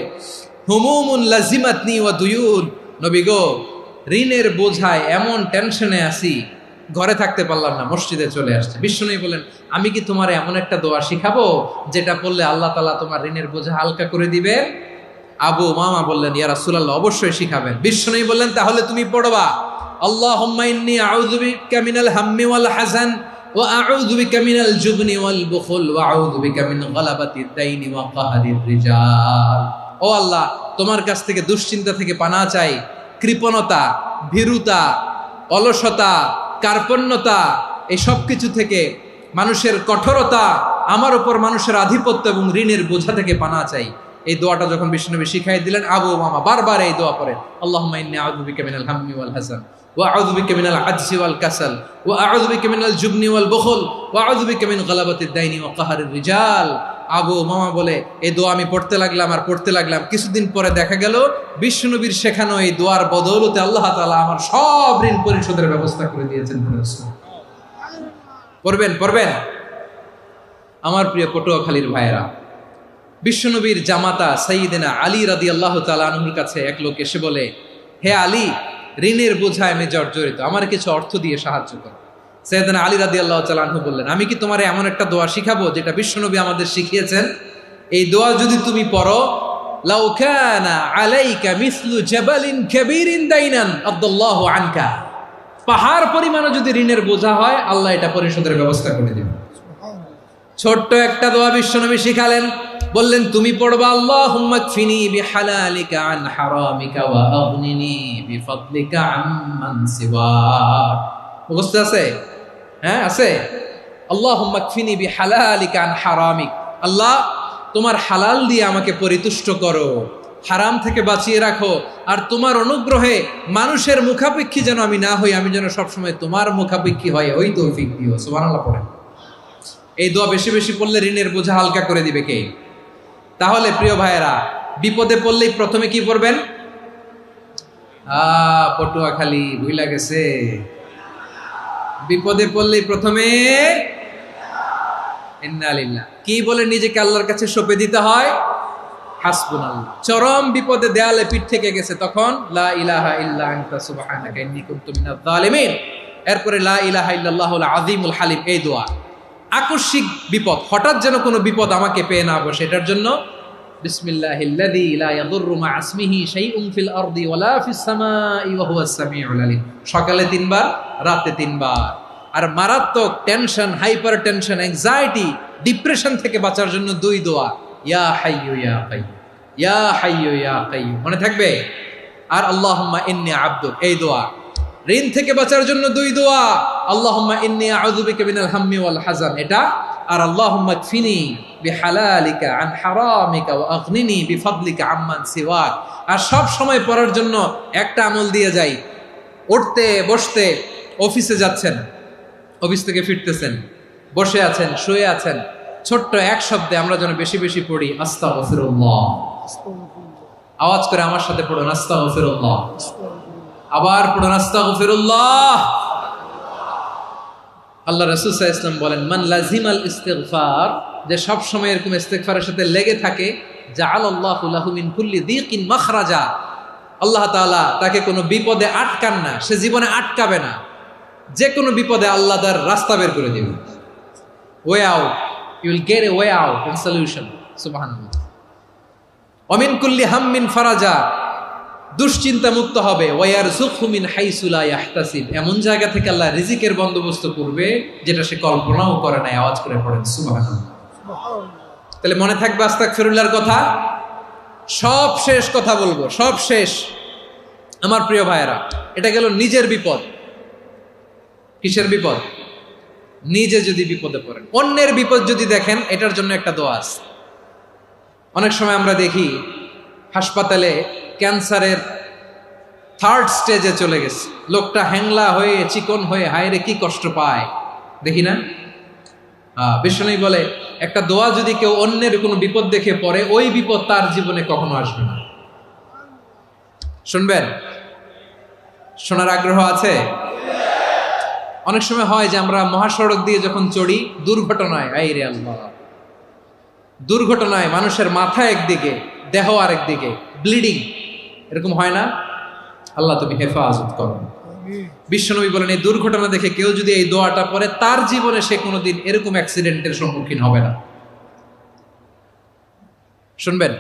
হুমুমুন লাজিমাতনি ওয়া দুয়ুন, নবী গো, ঋণের বোঝায় এমন টেনশনে আছি, ঘরে থাকতে পারলাম না, মসজিদে চলে আসছে। বিশ্বনবী বলেন, আমি কি তোমার এমন একটা দোয়া শিখাবো যেটা পড়লে আল্লাহ তাআলা তোমার ঋণের বোঝা হালকা করে দিবে? আবু উমামা বললেন, ইয়া রাসূলুল্লাহ, অবশ্যই শিখাবেন। বিশ্বনবী বললেন, তাহলে তুমি পড়বা, আল্লাহুম্মা ইন্নী আউযু বিকা মিনাল হাম্মি ওয়াল হাযান ওয়া আউযু বিকা মিনাল জুবনি ওয়াল বুখল ওয়া আউযু বিকা মিন গালাবাতিদ দাইনি ওয়া কাহরির রিজাল। ও আল্লাহ, তোমার কাছ থেকে দুশ্চিন্তা থেকে পানাহ চাই, কৃপণতা, ভীরুতা, অলসতা, কার্পণ্যতা, এই সব কিছু থেকে, মানুষের কঠোরতা, আমার উপর মানুষের আধিপত্য এবং ঋণের বোঝা থেকে পানাহ চাই। এই দোয়াটা যখন বিশ্বনবী শিখাই দিলেন, আবু উমামা বারবার এই দোয়া পড়েন, আল্লাহুম্মা ইন্নী আউযু বিকা মিনাল হাম্মি ওয়াল হাযান ওয়া আউযু বিকা মিনাল আজজি ওয়াল কাসাল ওয়া আউযু বিকা মিনাল জুবনি ওয়াল বুখল ওয়া আউযু বিকা মিন গালাবাতিদ দাইনি ওয়া কাহরির রিজাল। আবু উমামা বলে, এই দোয়া আমি পড়তে লাগলাম আর পড়তে লাগলাম, কিছুদিন পরে দেখা গেল বিশ্বনবীর শেখানো এই দোয়ার বদৌলতে আল্লাহ তাআলা আমার সব ঋণ পরিশোধের ব্যবস্থা করে দিয়েছেন। পড়বেন পড়বেন। আমার প্রিয় পটুয়াখালীর ভাইয়েরা, বিশ্বনবীর জামাতা সাইয়্যিদিনা আলী রাদিয়াল্লাহু তাআলা আনহুর কাছে এক লোক এসে বলে, হে আলী, ঋণের বোঝায় আমি জর্জরিত, আমার কিছু অর্থ দিয়ে সাহায্য করো। সাইয়্যিদিনা আলী রাদিয়াল্লাহু তাআলা আনহু বললেন, আমি কি তোমারে এমন একটা দোয়া শিখাবো যেটা বিশ্বনবী আমাদের শিখিয়েছেন? এই দোয়া যদি তুমি পড়ো, লাউ কানা আলাইকা মিসলু জাবালিন কাবীরিন দাইনান আদাল্লাহু আনকা, পাহাড় পরিমাণও যদি ঋণের বোঝা হয়, আল্লাহ এটা পরিশোধের ব্যবস্থা করে দিবেন। ছোট্ট একটা দোয়া বিশ্বনবী শিখালেন, বললেন, তুমি পড়বা, আল্লাহুম্মা কফিনি বিহালালিকা আন হারামিকা ওয়া আগনিনি বিফাদলিকা আম্মান সিওয়াক। মুখস্থ আছে? হ্যাঁ, আছে। আল্লাহুম্মা কফিনি বিহালালিকা আন হারামিক, আল্লাহ তোমার হালাল দিয়ে আমাকে পরিতুষ্ট করো, হারাম থেকে বাঁচিয়ে রাখো, আর তোমার অনুগ্রহে মানুষের মুখাপেক্ষী যেন আমি না হই, আমি যেন সবসময় তোমার মুখাপেক্ষী হয়, ওই তৌফিক দিও। সুবহানাল্লাহ পড়েন। এই দোয়া বেশি বেশি পড়লে ঋণের বোঝা হালকা করে দিবে কে? তাহলে প্রিয় ভাইয়েরা, বিপদে পড়লেই প্রথমে কি পড়বেন? পটুয়াখালী ভুইলা গেছে। বিপদে পড়লেই প্রথমে ইন্না লিল্লাহ কি বলে নিজেকে আল্লাহর কাছে সঁপে দিতে হয়? হাসবুনাল্লাহ। চরম বিপদে দেয়ালে পিঠ থেকে গেছে, তখন লা ইলাহা ইল্লা আনতা সুবহানাকা ইন্নী কুনতু মিনাজ জালিমিন। এরপরে লা ইলাহা ইল্লাল্লাহুল আযীমুল হালিম, এই দোয়া। আকস্মিক বিপদ, হঠাৎ যেন কোনো বিপদ আমাকে পেয়ে না বসে, এটার জন্য বিসমিল্লাহিল্লাযী লা ইয়াদুররু মা ইসমিহি শাইউন ফিল আরদি ওয়ালা ফিস সামাই ওয়া হুয়াস সামিউল আলীম। সকালে 3 বার, রাতে 3 বার। আর মারাত্মক tension, hyper tension, anxiety, depression থেকে বাঁচার জন্য 2 দোয়া, ইয়া হাইয়্যু ইয়া কাইয়্যুম, ইয়া হাইয়্যু ইয়া কাইয়্যুম, মনে থাকবে? আর আল্লাহুম্মা ইন্নী আবদুক, এই দোয়া। ঋণ থেকে বাঁচার জন্য 2 দোয়া, আল্লাহুম্মা ইন্নী আউযু বিকা মিনাল হাম্মি ওয়াল হাযান, এটা। আর আল্লাহুম্মা কফিনি বিহালালিকা আন হারামিকা ওয়া আগনিনি বিফাদলিকা আম্মান সিওয়াক। আর সব সময় পড়ার জন্য একটা আমল দিয়ে যাই, উঠতে বসতে, অফিসে যাচ্ছেন, অফিস থেকে ফিরতেছেন, বসে আছেন, শুয়ে আছেন, ছোট্ট এক শব্দে আমরা যেন বেশি বেশি পড়ি আস্তাগফিরুল্লাহ। আওয়াজ করে আমার সাথে পড়ুন আস্তাগফিরুল্লাহ। আবার পড়ুন আস্তাগফিরুল্লাহ। আল্লাহ রাসূল সাল্লাল্লাহু আলাইহি ওয়াসাল্লাম বলেন, মান লাজিমাল ইস্তিগফার, যে সব সময় এরকম ইস্তিগফারের সাথে লেগে থাকে, জাআলাল্লাহু লাহু মিন কুল্লি যিকিন মাখরাজা, আল্লাহ তাআলা তাকে কোনো বিপদে আটকান না, সে জীবনে আটকাবে না। যে কোনো বিপদে আল্লাহ তার রাস্তা বের করে দিবেন, way out, you will get a way out and solution. সুবহানাল্লাহ। ওয়া মিন কুল্লি হাম্মিন ফারাজা, দুশ্চিন্তা মুক্ত হবে। ওয়ায়ারযুকহু মিন হাইসু লা ইয়াহতাসিব, এমন জায়গা থেকে আল্লাহ রিজিকের বন্দোবস্ত করবে যেটা সে কল্পনাও করে নাই। আওয়াজ করে পড়েন সুবহানাল্লাহ। তাহলে মনে থাকবে আস্তাগফিরুল্লাহর কথা। সব শেষ কথা বলবো, সব শেষ আমার প্রিয় ভাইয়েরা। এটা গেল নিজের বিপদ। কিসের বিপদ? নিজে যদি বিপদে পড়েন। অন্যের বিপদ যদি দেখেন, এটার জন্য একটা দোয়া আছে। অনেক সময় আমরা দেখি হাসপাতালে ক্যান্সারের 3rd স্টেজে চলে গেছে, লোকটা হ্যাংলা হয়ে, চিকন হয়ে, হায়রে কি কষ্ট পায়, দেখি না? বিষ্ণু বলে, একটা দোয়া যদি কেউ অন্যের কোনো বিপদ দেখে পড়ে, ওই বিপদ তার জীবনে কখনো আসবে না। শুনবেন? শোনার আগ্রহ আছে? অনেক সময় হয় যে আমরা মহাসড়ক দিয়ে যখন চড়ি, দুর্ঘটনায়, আইরে আল্লাহ, দুর্ঘটনায় মানুষের মাথা একদিকে, দেহ আরেকদিকে, ব্লিডিং, এরকম হয় না? আল্লাহ তুমি হেফাজত করো। বিশ্বনবী বলেন, এই দুর্ঘটনা দেখে কেউ যদি এই দোয়াটা পড়ে, তার জীবনে সে কোনোদিন এরকম অ্যাক্সিডেন্টের সম্মুখীন হবে না। শুনবেন?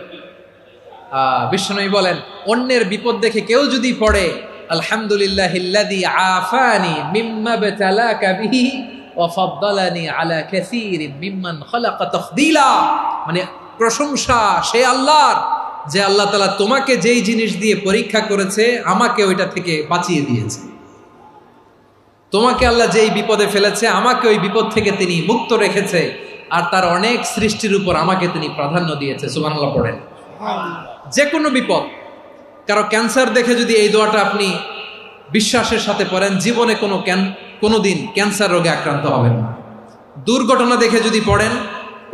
বিশ্বনবী বলেন, অন্যের বিপদ দেখে কেউ যদি পড়ে, আলহামদুলিল্লাহিল্লাযী আফানি মিম্মা বতালাকা বিহি ওয়া ফাদ্দালানি আলা কাসীরিন মিম্মান খালাকা তাফদীলা, মানে প্রশংসা সে আল্লাহর, যে আল্লাহ তাআলা তোমাকে যেই জিনিস দিয়ে পরীক্ষা করেছে, আমাকে ওইটা থেকে বাঁচিয়ে দিয়েছে। তোমাকে আল্লাহ যেই বিপদে ফেলেছে, আমাকে ওই বিপদ থেকে তিনি মুক্ত রেখেছে, আর তার অনেক সৃষ্টির উপর আমাকে তিনি প্রাধান্য দিয়েছে। সুবহানাল্লাহ পড়েন। যে কোনো বিপদ, কারো ক্যান্সার দেখে যদি এই দোয়াটা আপনি বিশ্বাসের সাথে পড়েন, জীবনে কোনোদিন ক্যান্সার রোগে আক্রান্ত হবেন না। দুর্ঘটনা দেখে যদি পড়েন,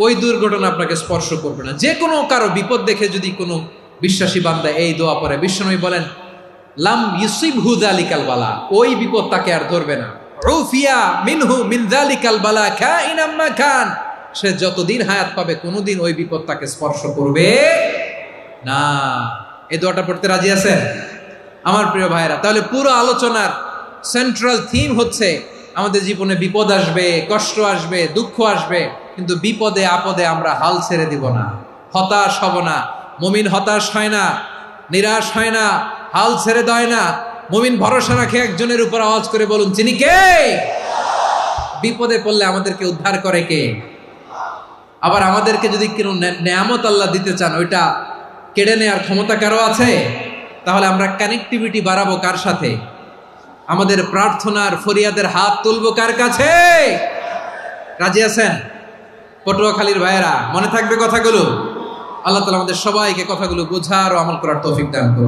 ওই দুর্ঘটনা আপনাকে স্পর্শ করবে না। যে কোনো কারো বিপদ দেখে যদি কোনো বিশ্বাসী বান্দা এই দোয়া পড়ে, বিশ্বনবী বলেন, লাম ইউসিবহু যালিকাল বালা, ওই বিপদ তাকে আর ধরবে না। উফিয়া মিনহু মিন যালিকাল বালা কাইনাম মা কান, সে যতদিন হায়াত পাবে কোনোদিন ওই বিপদ তাকে স্পর্শ করবে না। এই দোয়াটা পড়তে রাজি আছেন আমার প্রিয় ভাইরা? তাহলে পুরো আলোচনার সেন্ট্রাল থিম হচ্ছে, আমাদের জীবনে বিপদ আসবে, কষ্ট আসবে, দুঃখ আসবে, কিন্তু বিপদে আপদে আমরা হাল ছেড়ে দিব না, হতাশ হব না। মুমিন হতাশ হয় না, নিরাশ হয় না, হাল ছেড়ে দেয় না। মুমিন ভরসা রাখে একজনের উপর। আওয়াজ করে বলুন, যিনি কে? বিপদে পড়লে আমাদেরকে উদ্ধার করে কে? আবার আমাদেরকে যদি কোনো নেয়ামত আল্লাহ দিতে চান, ওইটা কেড়ে নেওয়ার ক্ষমতা কারো আছে? তাহলে আমরা কানেক্টিভিটি বাড়াবো কার সাথে? আমাদের প্রার্থনার ফরিয়াদের হাত তুলবো কার কাছে? রাজি আছেন পটুয়াখালীর ভাইয়েরা? মনে থাকবে কথাগুলো? আল্লাহ তাআলা আমাদের সবাইকে কথাগুলো বোঝার ও আমল করার তৌফিক দান করুন।